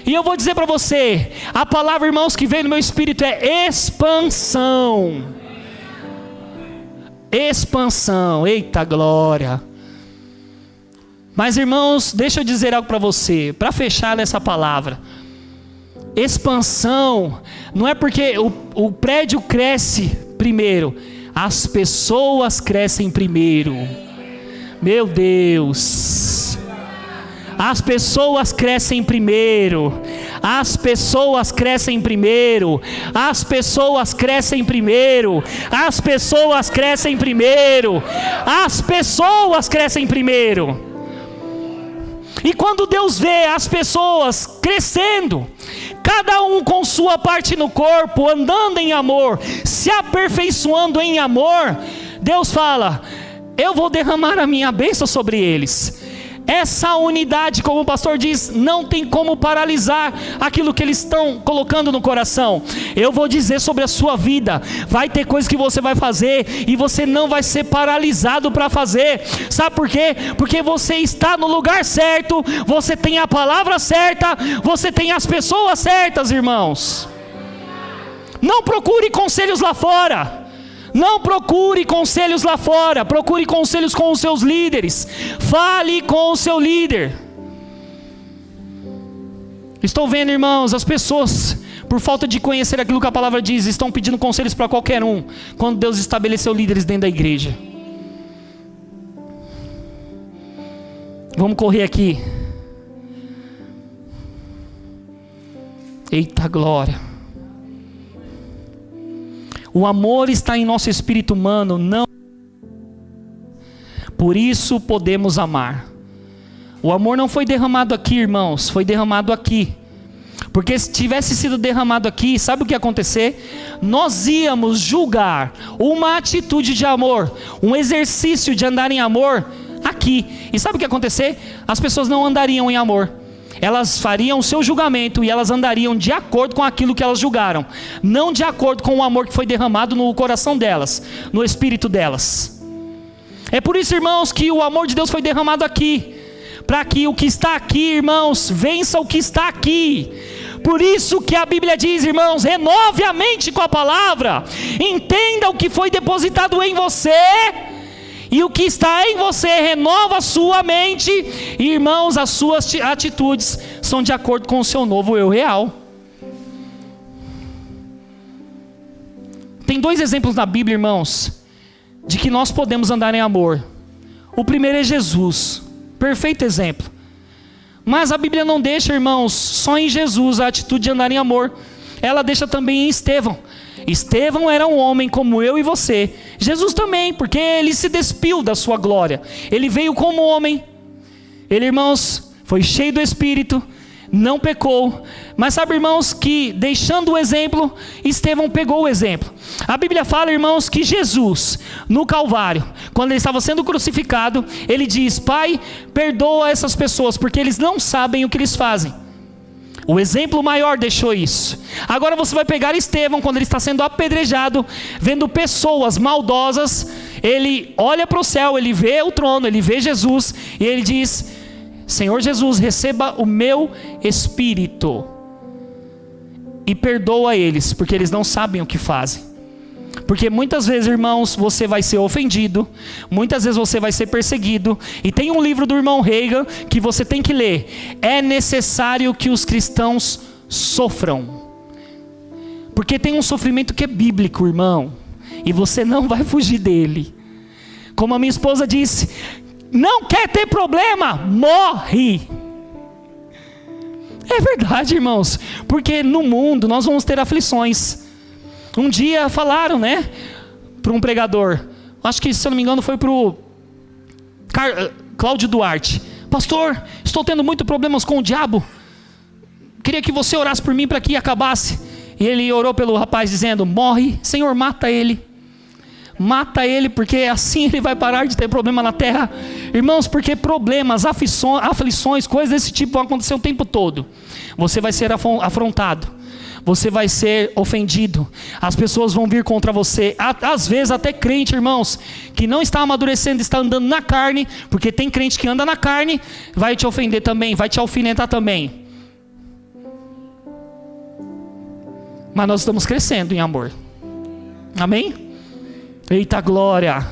A: E eu vou dizer para você, a palavra, irmãos, que veio no meu espírito é expansão. Expansão, eita glória. Mas, irmãos, deixa eu dizer algo para você, para fechar essa palavra. Expansão não é porque o prédio cresce primeiro, as pessoas crescem primeiro. Meu Deus, as pessoas crescem primeiro, as pessoas crescem primeiro, as pessoas crescem primeiro, as pessoas crescem primeiro, as pessoas crescem primeiro. E quando Deus vê as pessoas crescendo, cada um com sua parte no corpo, andando em amor, se aperfeiçoando em amor, Deus fala: eu vou derramar a minha bênção sobre eles. essa unidade, como o pastor diz, não tem como paralisar aquilo que eles estão colocando no coração. Eu vou dizer sobre a sua vida, vai ter coisas que você vai fazer e você não vai ser paralisado para fazer. Sabe por quê? Porque você está no lugar certo, você tem a palavra certa, você tem as pessoas certas, irmãos. Não procure conselhos lá fora. Não procure conselhos lá fora, procure conselhos com os seus líderes. Fale com o seu líder. Estou vendo, irmãos, as pessoas, por falta de conhecer aquilo que a palavra diz, estão pedindo conselhos para qualquer um, quando Deus estabeleceu líderes dentro da igreja. Vamos correr aqui. Eita glória. O amor está em nosso espírito humano, não. Por isso podemos amar. O amor não foi derramado aqui, irmãos, foi derramado aqui. Porque se tivesse sido derramado aqui, sabe o que ia acontecer? Nós íamos julgar uma atitude de amor, um exercício de andar em amor aqui. E sabe o que ia acontecer? As pessoas não andariam em amor. Elas fariam o seu julgamento e elas andariam de acordo com aquilo que elas julgaram, não de acordo com o amor que foi derramado no coração delas, no espírito delas. É por isso, irmãos, que o amor de Deus foi derramado aqui, para que o que está aqui, irmãos, vença o que está aqui. Por isso que a Bíblia diz, irmãos, renove a mente com a palavra, entenda o que foi depositado em você. E o que está em você renova a sua mente. E, irmãos, as suas atitudes são de acordo com o seu novo eu real. Tem 2 exemplos na Bíblia, irmãos, de que nós podemos andar em amor. O primeiro é Jesus, perfeito exemplo. Mas a Bíblia não deixa, irmãos, só em Jesus a atitude de andar em amor. Ela deixa também em Estevão. Estevão era um homem como eu e você. Jesus também, porque ele se despiu da sua glória. Ele veio como homem. Ele, irmãos, foi cheio do Espírito, não pecou. Mas sabe, irmãos, que deixando o exemplo, Estevão pegou o exemplo. A Bíblia fala, irmãos, que Jesus, no Calvário, quando ele estava sendo crucificado, ele diz: Pai, perdoa essas pessoas, porque eles não sabem o que eles fazem. O exemplo maior deixou isso. Agora você vai pegar Estevão, quando ele está sendo apedrejado, vendo pessoas maldosas, ele olha para o céu, ele vê o trono, ele vê Jesus, e ele diz: Senhor Jesus, receba o meu espírito, e perdoa eles, porque eles não sabem o que fazem. Porque muitas vezes, irmãos, você vai ser ofendido, muitas vezes você vai ser perseguido. E tem um livro do irmão Reagan que você tem que ler. É necessário que os cristãos sofram. Porque tem um sofrimento que é bíblico, irmão, e você não vai fugir dele. Como a minha esposa disse: não quer ter problema? Morre. É verdade, irmãos, porque no mundo nós vamos ter aflições. Um dia falaram, né, para um pregador, acho que, se eu não me engano, foi para o Cláudio Duarte: pastor, estou tendo muitos problemas com o diabo, queria que você orasse por mim para que acabasse. E ele orou pelo rapaz dizendo: morre, Senhor, mata ele. Mata ele, porque assim ele vai parar de ter problema na terra. Irmãos, porque problemas, aflições, coisas desse tipo vão acontecer o tempo todo. Você vai ser afrontado, você vai ser ofendido, as pessoas vão vir contra você. Às vezes até crente, irmãos, que não está amadurecendo, está andando na carne, porque tem crente que anda na carne, vai te ofender também, vai te alfinetar também. Mas nós estamos crescendo em amor. Amém? Eita glória.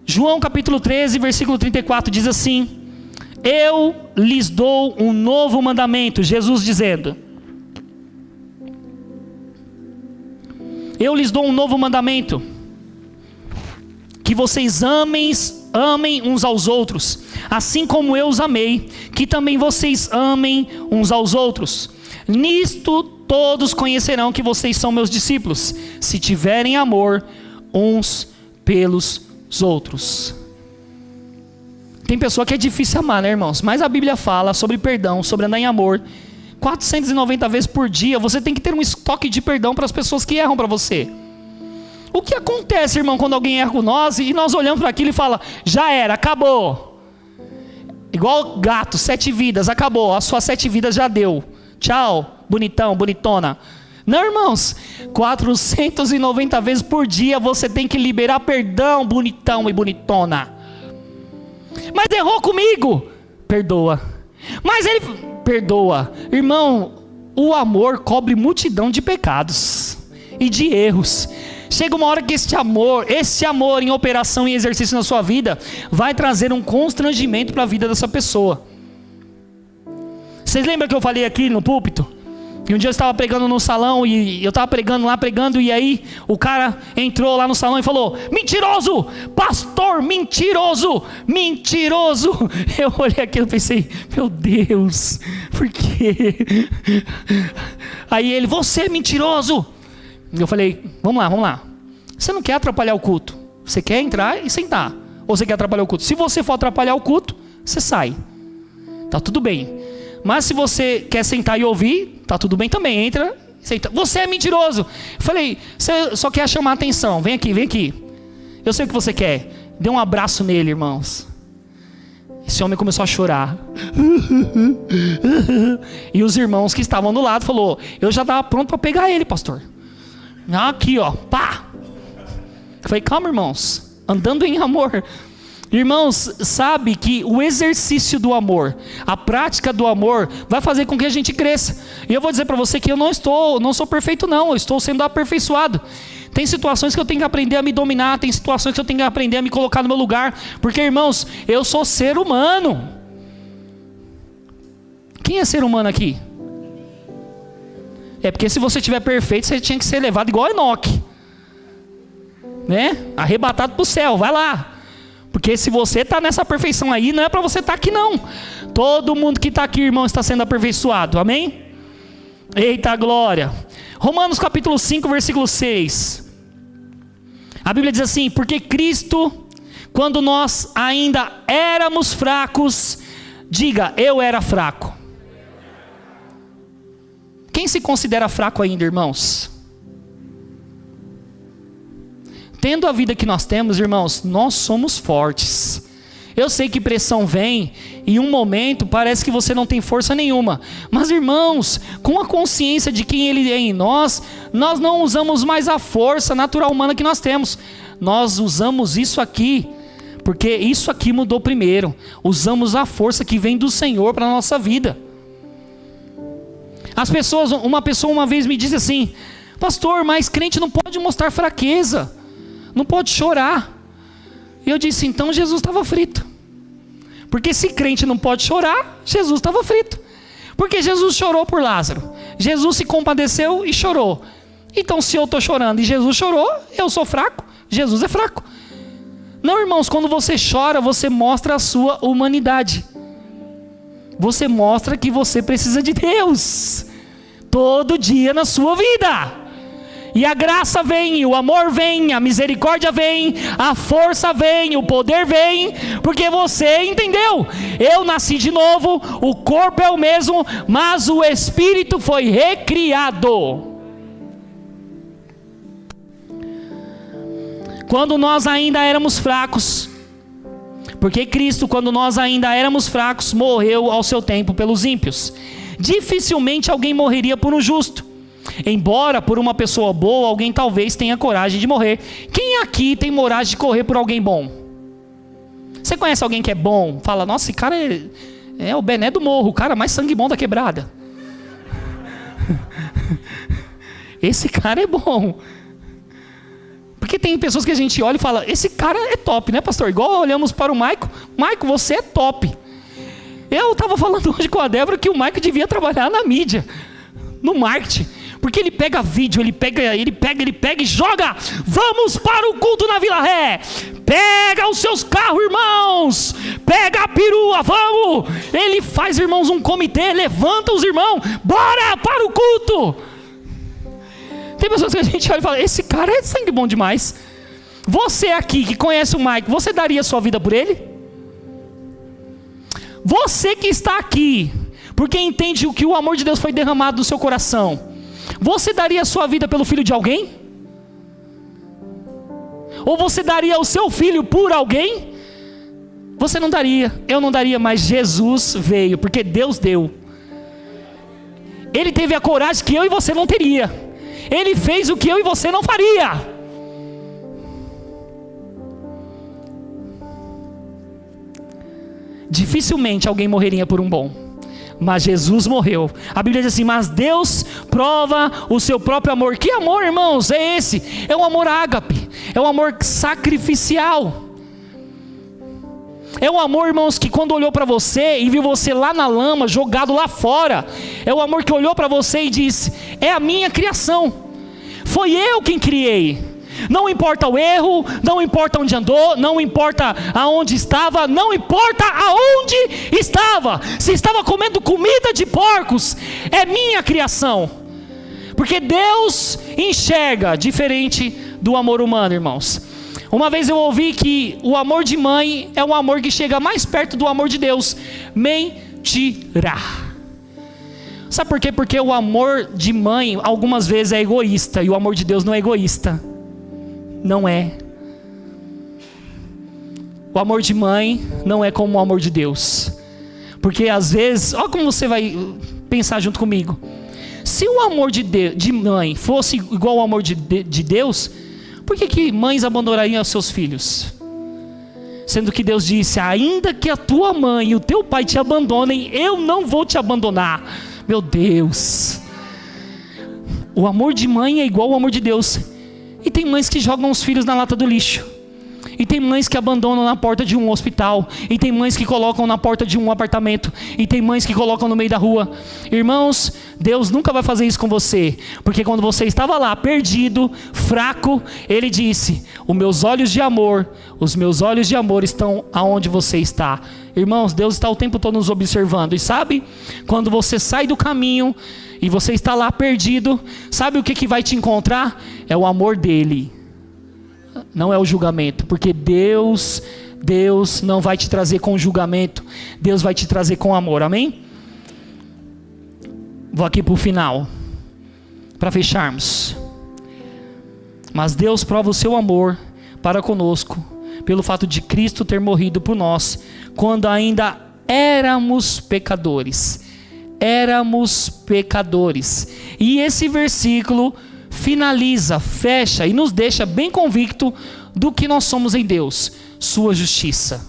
A: João capítulo 13, versículo 34 diz assim: eu lhes dou um novo mandamento. Jesus dizendo: eu lhes dou um novo mandamento, que vocês amem uns aos outros, assim como eu os amei, que também vocês amem uns aos outros. Nisto todos conhecerão que vocês são meus discípulos, se tiverem amor uns pelos outros. Tem pessoa que é difícil amar, né, irmãos? Mas a Bíblia fala sobre perdão, sobre andar em amor. 490 vezes por dia, você tem que ter um estoque de perdão para as pessoas que erram para você. O que acontece, irmão, quando alguém erra com nós e nós olhamos para aquilo e fala: já era, acabou. Igual gato, 7 vidas, acabou, as suas 7 vidas já deu. Tchau, bonitão, bonitona. Não, irmãos, 490 vezes por dia você tem que liberar perdão, bonitão e bonitona. Mas errou comigo, perdoa. Mas ele perdoa. Irmão, o amor cobre multidão de pecados e de erros. Chega uma hora que esse amor em operação e exercício na sua vida vai trazer um constrangimento para a vida dessa pessoa. Vocês lembram que eu falei aqui no púlpito? E um dia eu estava pregando no salão e eu estava pregando e aí o cara entrou lá no salão e falou: mentiroso, pastor, mentiroso, mentiroso. Eu olhei aquilo e pensei: meu Deus, por quê? Aí ele: você é mentiroso. Eu falei: vamos lá. Você não quer atrapalhar o culto, você quer entrar e sentar, ou você quer atrapalhar o culto? Se você for atrapalhar o culto, você sai, tá tudo bem. Mas se você quer sentar e ouvir, tá tudo bem também, entra e senta. Você é mentiroso. Eu falei: você só quer chamar a atenção, vem aqui. Eu sei o que você quer. Dê um abraço nele, irmãos. Esse homem começou a chorar. E os irmãos que estavam do lado falou: eu já estava pronto para pegar ele, pastor. Aqui, ó, pá. Eu falei: calma, irmãos, andando em amor. Irmãos, sabe que o exercício do amor, a prática do amor, vai fazer com que a gente cresça. E eu vou dizer para você que eu não sou perfeito não, eu estou sendo aperfeiçoado. Tem situações que eu tenho que aprender a me dominar, tem situações que eu tenho que aprender a me colocar no meu lugar, porque, irmãos, eu sou ser humano. Quem é ser humano aqui? É porque se você estiver perfeito, você tinha que ser levado igual Enoque, né? Arrebatado para o céu, vai lá. Porque se você está nessa perfeição aí, não é para você estar aqui não. Todo mundo que está aqui, irmão, está sendo aperfeiçoado, amém? Eita glória. Romanos capítulo 5, versículo 6. A Bíblia diz assim: porque Cristo, quando nós ainda éramos fracos, diga: eu era fraco. Quem se considera fraco ainda, irmãos? Tendo a vida que nós temos, irmãos, nós somos fortes. Eu sei que pressão vem e em um momento parece que você não tem força nenhuma. Mas, irmãos, com a consciência de quem Ele é em nós não usamos mais a força natural humana que nós temos. Nós usamos isso aqui, porque isso aqui mudou primeiro. Usamos a força que vem do Senhor para a nossa vida. Uma pessoa uma vez me disse assim: pastor, mas crente não pode mostrar fraqueza, não pode chorar. E eu disse: então Jesus estava frito. Porque se crente não pode chorar, Jesus estava frito. Porque Jesus chorou por Lázaro, Jesus se compadeceu e chorou. Então se eu estou chorando e Jesus chorou, eu sou fraco, Jesus é fraco. Não, irmãos, quando você chora, você mostra a sua humanidade. Você mostra que você precisa de Deus todo dia na sua vida. E a graça vem, o amor vem, a misericórdia vem, a força vem, o poder vem, porque você entendeu. Eu nasci de novo, o corpo é o mesmo, mas o espírito foi recriado. Quando nós ainda éramos fracos, porque Cristo, quando nós ainda éramos fracos, morreu ao seu tempo pelos ímpios. Dificilmente alguém morreria por um justo. Embora por uma pessoa boa, alguém talvez tenha coragem de morrer. Quem aqui tem coragem de correr por alguém bom? Você conhece alguém que é bom? Fala: nossa, esse cara é o Bené do Morro, o cara mais sangue bom da quebrada. Esse cara é bom. Porque tem pessoas que a gente olha e fala: esse cara é top, né, pastor? Igual olhamos para o Maico: Maico, você é top. Eu estava falando hoje com a Débora que o Maico devia trabalhar na mídia, no marketing. Porque ele pega vídeo, ele pega e joga. Vamos para o culto na Vila Ré. Pega os seus carros, irmãos. Pega a perua, vamos. Ele faz, irmãos, um comitê, levanta os irmãos. Bora para o culto. Tem pessoas que a gente olha e fala: esse cara é sangue bom demais. Você aqui que conhece o Mike, você daria sua vida por ele? Você que está aqui porque entende que o amor de Deus foi derramado no seu coração, você daria a sua vida pelo filho de alguém? Ou você daria o seu filho por alguém? Você não daria, eu não daria, mas Jesus veio, porque Deus deu. Ele teve a coragem que eu e você não teria. Ele fez o que eu e você não faria. Dificilmente alguém morreria por um bom, mas Jesus morreu. A Bíblia diz assim: mas Deus prova o seu próprio amor. Que amor, irmãos, é esse? É um amor ágape, é um amor sacrificial. É um amor, irmãos, que quando olhou para você e viu você lá na lama, jogado lá fora, é o amor que olhou para você e disse: é a minha criação, foi eu quem criei. Não importa o erro, não importa onde andou, não importa aonde estava, não importa aonde estava. Se estava comendo comida de porcos, é minha criação. Porque Deus enxerga diferente do amor humano, irmãos. Uma vez eu ouvi que o amor de mãe é um amor que chega mais perto do amor de Deus. Mentira. Sabe por quê? Porque o amor de mãe algumas vezes é egoísta, e o amor de Deus não é egoísta. Não é. O amor de mãe não é como o amor de Deus. Porque às vezes, olha como você vai pensar junto comigo. Se o amor de mãe fosse igual ao amor de Deus, por que mães abandonariam os seus filhos? Sendo que Deus disse: ainda que a tua mãe e o teu pai te abandonem, eu não vou te abandonar. Meu Deus. O amor de mãe é igual ao amor de Deus. E tem mães que jogam os filhos na lata do lixo. E tem mães que abandonam na porta de um hospital. E tem mães que colocam na porta de um apartamento. E tem mães que colocam no meio da rua. Irmãos, Deus nunca vai fazer isso com você. Porque quando você estava lá, perdido, fraco, Ele disse: os meus olhos de amor estão aonde você está. Irmãos, Deus está o tempo todo nos observando. E sabe, quando você sai do caminho e você está lá perdido, sabe o que vai te encontrar? É o amor dele. Não é o julgamento, porque Deus não vai te trazer com julgamento. Deus vai te trazer com amor, amém? Vou aqui para o final, para fecharmos. Mas Deus prova o seu amor para conosco, pelo fato de Cristo ter morrido por nós, quando ainda éramos pecadores. Éramos pecadores. E esse versículo finaliza, fecha e nos deixa bem convicto do que nós somos em Deus, sua justiça.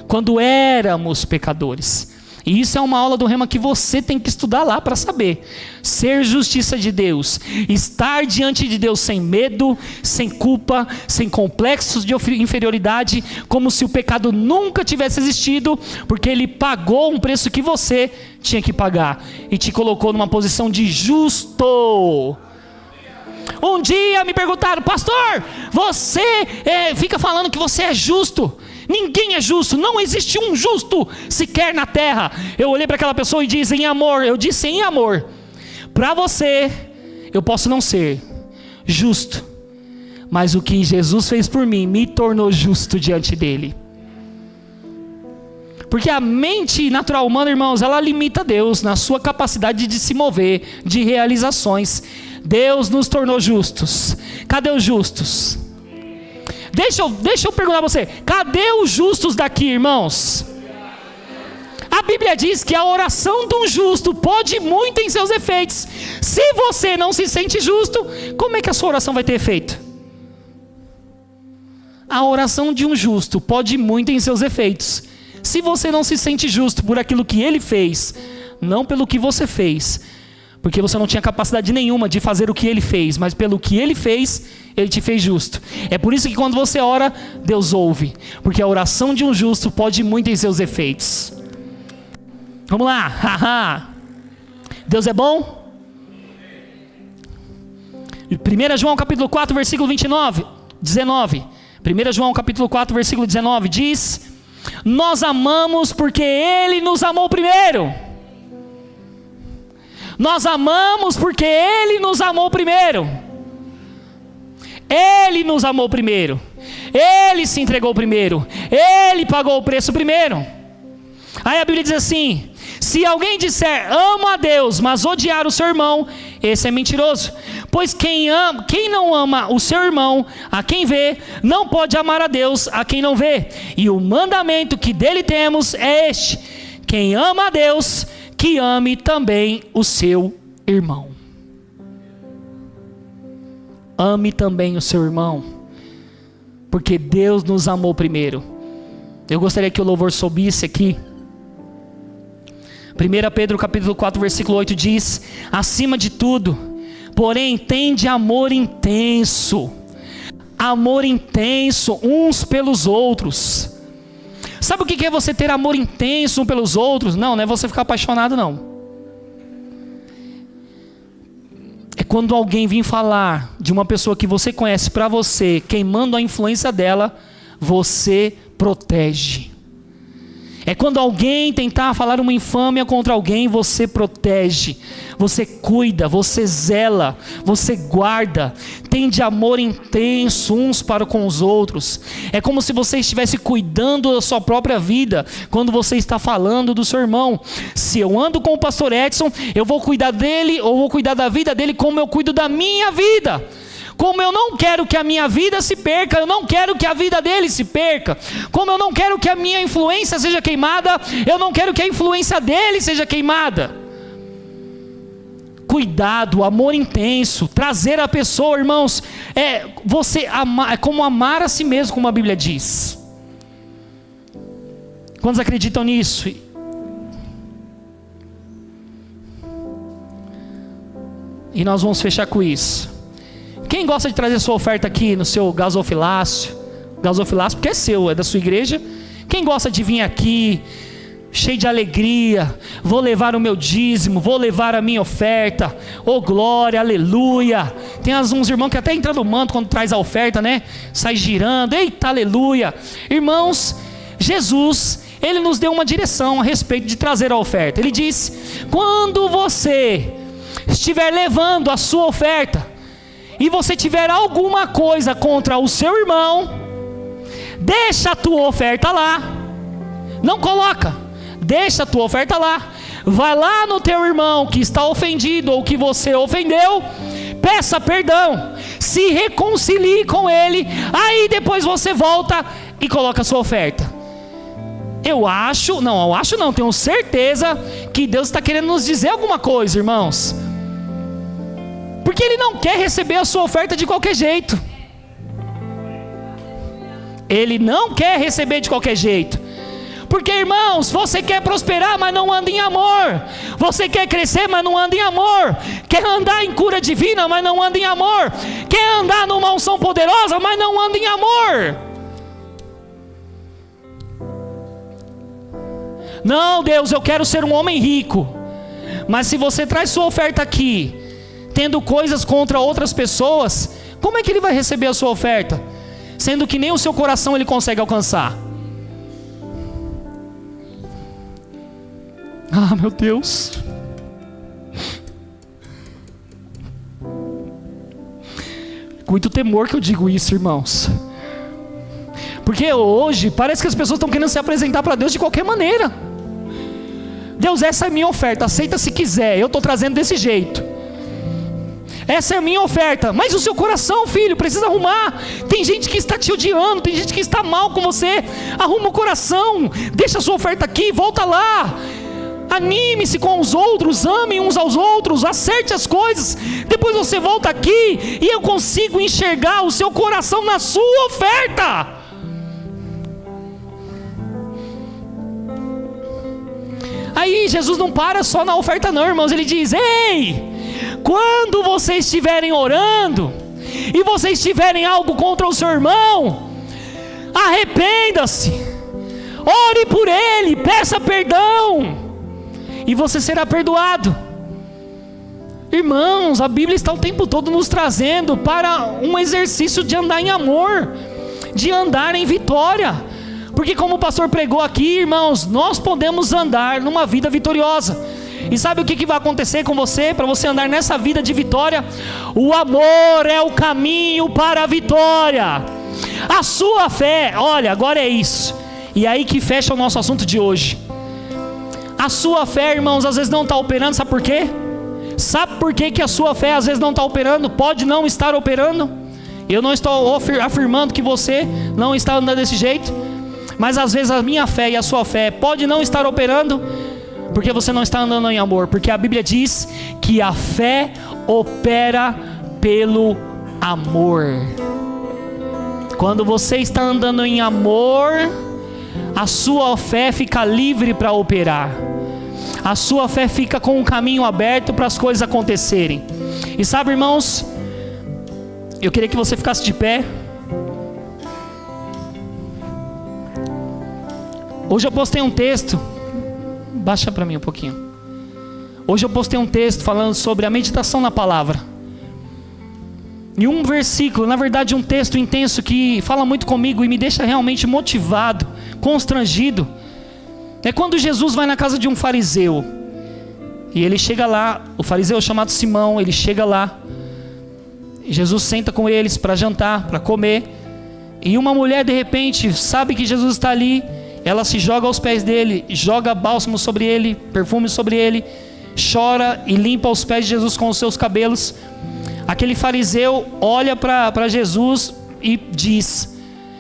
A: Quando éramos pecadores. E isso é uma aula do Rema que você tem que estudar lá para saber. Ser justiça de Deus, estar diante de Deus sem medo, sem culpa, sem complexos de inferioridade, como se o pecado nunca tivesse existido, porque Ele pagou um preço que você tinha que pagar e te colocou numa posição de justo. Um dia me perguntaram: pastor, você fica falando que você é justo. Ninguém é justo, não existe um justo sequer na terra. Eu olhei para aquela pessoa e disse: em amor, eu disse em amor, para você eu posso não ser justo, mas o que Jesus fez por mim me tornou justo diante dele. Porque a mente natural humana, irmãos, ela limita Deus na sua capacidade de se mover, de realizações. Deus nos tornou justos. Cadê os justos? Deixa eu perguntar a você: cadê os justos daqui, irmãos? A Bíblia diz que a oração de um justo pode muito em seus efeitos. Se você não se sente justo, como é que a sua oração vai ter efeito? A oração de um justo pode muito em seus efeitos. Se você não se sente justo por aquilo que ele fez, não pelo que você fez, porque você não tinha capacidade nenhuma de fazer o que ele fez, mas pelo que ele fez, ele te fez justo. É por isso que quando você ora, Deus ouve, porque a oração de um justo pode muito em seus efeitos. Vamos lá. Deus é bom? 1 João capítulo 4, versículo 19. 1 João capítulo 4, versículo 19 diz: nós amamos porque Ele nos amou primeiro. Nós amamos porque Ele nos amou primeiro. Ele nos amou primeiro. Ele se entregou primeiro. Ele pagou o preço primeiro. Aí a Bíblia diz assim: Se alguém disser, amo a Deus, mas odiar o seu irmão, esse é mentiroso. Pois quem não ama o seu irmão, a quem vê, não pode amar a Deus, a quem não vê. E o mandamento que dele temos é este: quem ama a Deus, que ame também o seu irmão. Ame também o seu irmão, porque Deus nos amou primeiro. Eu gostaria que o louvor subisse aqui. 1 Pedro capítulo 4, versículo 8 diz: acima de tudo, porém, tende amor intenso uns pelos outros. Sabe o que é você ter amor intenso uns pelos outros? Não é você ficar apaixonado, não. É quando alguém vir falar de uma pessoa que você conhece para você, queimando a influência dela, você protege. É quando alguém tentar falar uma infâmia contra alguém, você protege, você cuida, você zela, você guarda, tem de amor intenso uns para com os outros. É como se você estivesse cuidando da sua própria vida, quando você está falando do seu irmão. Se eu ando com o pastor Edson, eu vou cuidar dele, ou vou cuidar da vida dele como eu cuido da minha vida. Como eu não quero que a minha vida se perca, eu não quero que a vida dele se perca. Como eu não quero que a minha influência seja queimada, eu não quero que a influência dele seja queimada. Cuidado, amor intenso, trazer a pessoa, irmãos, é como amar a si mesmo, como a Bíblia diz. Quantos acreditam nisso? E nós vamos fechar com isso. Quem gosta de trazer sua oferta aqui no seu gasofilácio? Gasofilácio porque é seu, é da sua igreja. Quem gosta de vir aqui cheio de alegria? Vou levar o meu dízimo, vou levar a minha oferta. Oh glória, aleluia. Tem uns irmãos que até entram no manto quando traz a oferta, né? Sai girando, eita aleluia. Irmãos, Jesus, Ele nos deu uma direção a respeito de trazer a oferta. Ele disse: quando você estiver levando a sua oferta, e você tiver alguma coisa contra o seu irmão, deixa a tua oferta lá. Não coloca, deixa a tua oferta lá. Vai lá no teu irmão que está ofendido ou que você ofendeu, peça perdão, se reconcilie com ele. Aí depois você volta e coloca a sua oferta. Tenho certeza que Deus está querendo nos dizer alguma coisa, irmãos. Porque Ele não quer receber a sua oferta de qualquer jeito. Ele não quer receber de qualquer jeito. Porque, irmãos, você quer prosperar, mas não anda em amor. Você quer crescer, mas não anda em amor. Quer andar em cura divina, mas não anda em amor. Quer andar numa unção poderosa, mas não anda em amor. Não, Deus, eu quero ser um homem rico. Mas se você traz sua oferta aqui tendo coisas contra outras pessoas, como é que Ele vai receber a sua oferta? Sendo que nem o seu coração Ele consegue alcançar. Ah, meu Deus. Com muito temor que eu digo isso, irmãos. Porque hoje parece que as pessoas estão querendo se apresentar para Deus de qualquer maneira. Deus, essa é a minha oferta, aceita se quiser, eu estou trazendo desse jeito. Essa é a minha oferta. Mas o seu coração, filho, precisa arrumar. Tem gente que está te odiando, tem gente que está mal com você. Arruma o coração, deixa a sua oferta aqui, volta lá. Anime-se com os outros, ame uns aos outros, acerte as coisas. Depois você volta aqui e eu consigo enxergar o seu coração na sua oferta. Aí Jesus não para só na oferta não, irmãos. Ele diz: ei, quando vocês estiverem orando e vocês tiverem algo contra o seu irmão, arrependa-se, ore por ele, peça perdão, e você será perdoado. Irmãos, a Bíblia está o tempo todo nos trazendo para um exercício de andar em amor, de andar em vitória. Porque como o pastor pregou aqui, irmãos, nós podemos andar numa vida vitoriosa. E sabe o que vai acontecer com você, para você andar nessa vida de vitória? O amor é o caminho para a vitória. A sua fé, olha, agora é isso. E aí que fecha o nosso assunto de hoje. A sua fé, irmãos, às vezes não está operando, sabe por quê? Sabe por quê que a sua fé às vezes não está operando? Pode não estar operando. Eu não estou afirmando que você não está andando desse jeito, mas às vezes a minha fé e a sua fé pode não estar operando, porque você não está andando em amor. Porque a Bíblia diz que a fé opera pelo amor. Quando você está andando em amor, a sua fé fica livre para operar. A sua fé fica com um caminho aberto para as coisas acontecerem. E sabe, irmãos, eu queria que você ficasse de pé. Hoje eu postei um texto. Baixa para mim um pouquinho. Hoje eu postei um texto falando sobre a meditação na palavra. E um versículo, na verdade um texto intenso que fala muito comigo e me deixa realmente motivado, constrangido. É quando Jesus vai na casa de um fariseu. E ele chega lá, o fariseu chamado Simão, ele chega lá. Jesus senta com eles para jantar, para comer. E uma mulher de repente sabe que Jesus está ali. Ela se joga aos pés dele, joga bálsamo sobre ele, perfume sobre ele, chora e limpa os pés de Jesus com os seus cabelos. Aquele fariseu olha para Jesus e diz: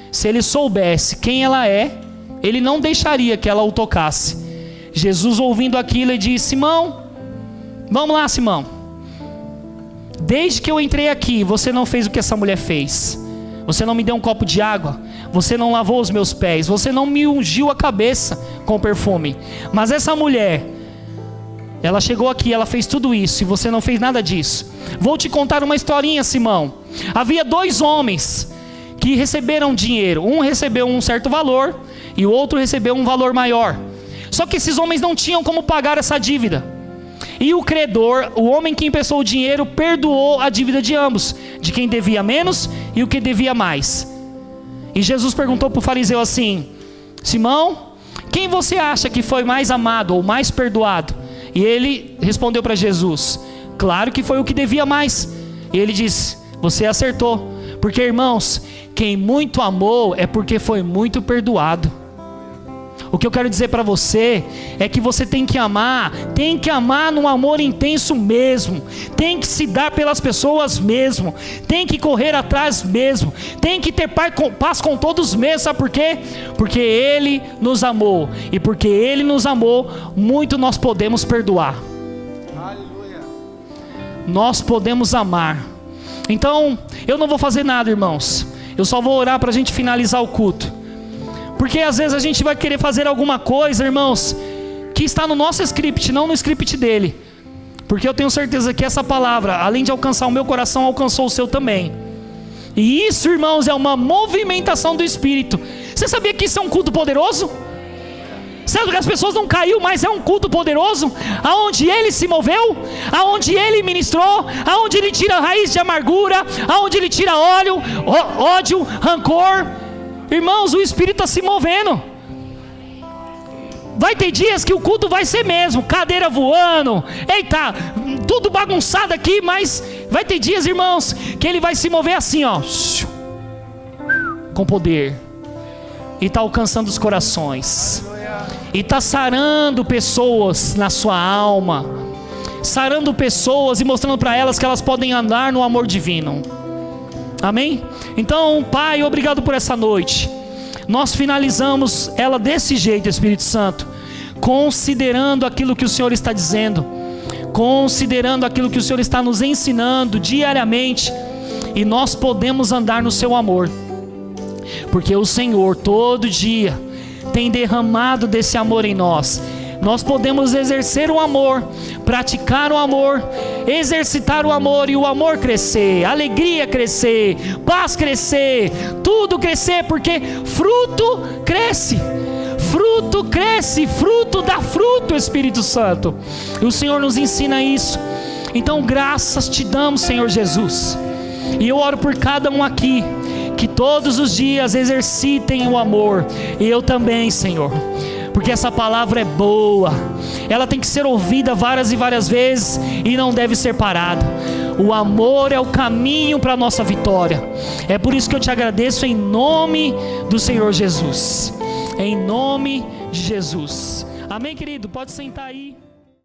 A: se ele soubesse quem ela é, ele não deixaria que ela o tocasse. Jesus, ouvindo aquilo, ele diz: Simão, vamos lá, Simão. Desde que eu entrei aqui, você não fez o que essa mulher fez. Você não me deu um copo de água. Você não lavou os meus pés. Você não me ungiu a cabeça com perfume. Mas essa mulher, ela chegou aqui, ela fez tudo isso e você não fez nada disso. Vou te contar uma historinha, Simão. Havia 2 homens que receberam dinheiro. Um recebeu um certo valor e o outro recebeu um valor maior. Só que esses homens não tinham como pagar essa dívida. E o credor, o homem que emprestou o dinheiro, perdoou a dívida de ambos, de quem devia menos e o que devia mais. E Jesus perguntou para o fariseu assim: Simão, quem você acha que foi mais amado ou mais perdoado? E ele respondeu para Jesus: claro que foi o que devia mais. E ele disse: você acertou. Porque, irmãos, quem muito amou é porque foi muito perdoado. O que eu quero dizer para você é que você tem que amar num amor intenso mesmo, tem que se dar pelas pessoas mesmo, tem que correr atrás mesmo, tem que ter paz com todos mesmo. Sabe por quê? Porque Ele nos amou, e porque Ele nos amou, muito nós podemos perdoar. Aleluia. Nós podemos amar. Então, eu não vou fazer nada, irmãos, eu só vou orar para a gente finalizar o culto. Porque às vezes a gente vai querer fazer alguma coisa, irmãos, que está no nosso script, não no script dele. Porque eu tenho certeza que essa palavra, além de alcançar o meu coração, alcançou o seu também. E isso, irmãos, é uma movimentação do Espírito. Você sabia que isso é um culto poderoso? Sabe que as pessoas não caiu, mas é um culto poderoso, aonde Ele se moveu, aonde Ele ministrou, aonde Ele tira a raiz de amargura, aonde Ele tira ódio, rancor. Irmãos, o Espírito está se movendo. Vai ter dias que o culto vai ser mesmo, cadeira voando, eita, tudo bagunçado aqui, mas vai ter dias, irmãos, que Ele vai se mover assim, ó, com poder, e está alcançando os corações, e está sarando pessoas na sua alma, sarando pessoas e mostrando para elas que elas podem andar no amor divino. Amém? Então, Pai, obrigado por essa noite. Nós finalizamos ela desse jeito, Espírito Santo, considerando aquilo que o Senhor está dizendo, considerando aquilo que o Senhor está nos ensinando diariamente, e nós podemos andar no seu amor, porque o Senhor todo dia tem derramado desse amor em nós. Nós podemos exercer o amor, praticar o amor, exercitar o amor, e o amor crescer, a alegria crescer, paz crescer, tudo crescer, porque fruto cresce, fruto dá fruto, Espírito Santo. E o Senhor nos ensina isso. Então graças te damos, Senhor Jesus. E eu oro por cada um aqui, que todos os dias exercitem o amor. E eu também, Senhor, porque essa palavra é boa, ela tem que ser ouvida várias e várias vezes e não deve ser parada. O amor é o caminho para a nossa vitória. É por isso que eu te agradeço em nome do Senhor Jesus, em nome de Jesus. Amém, querido? Pode sentar aí.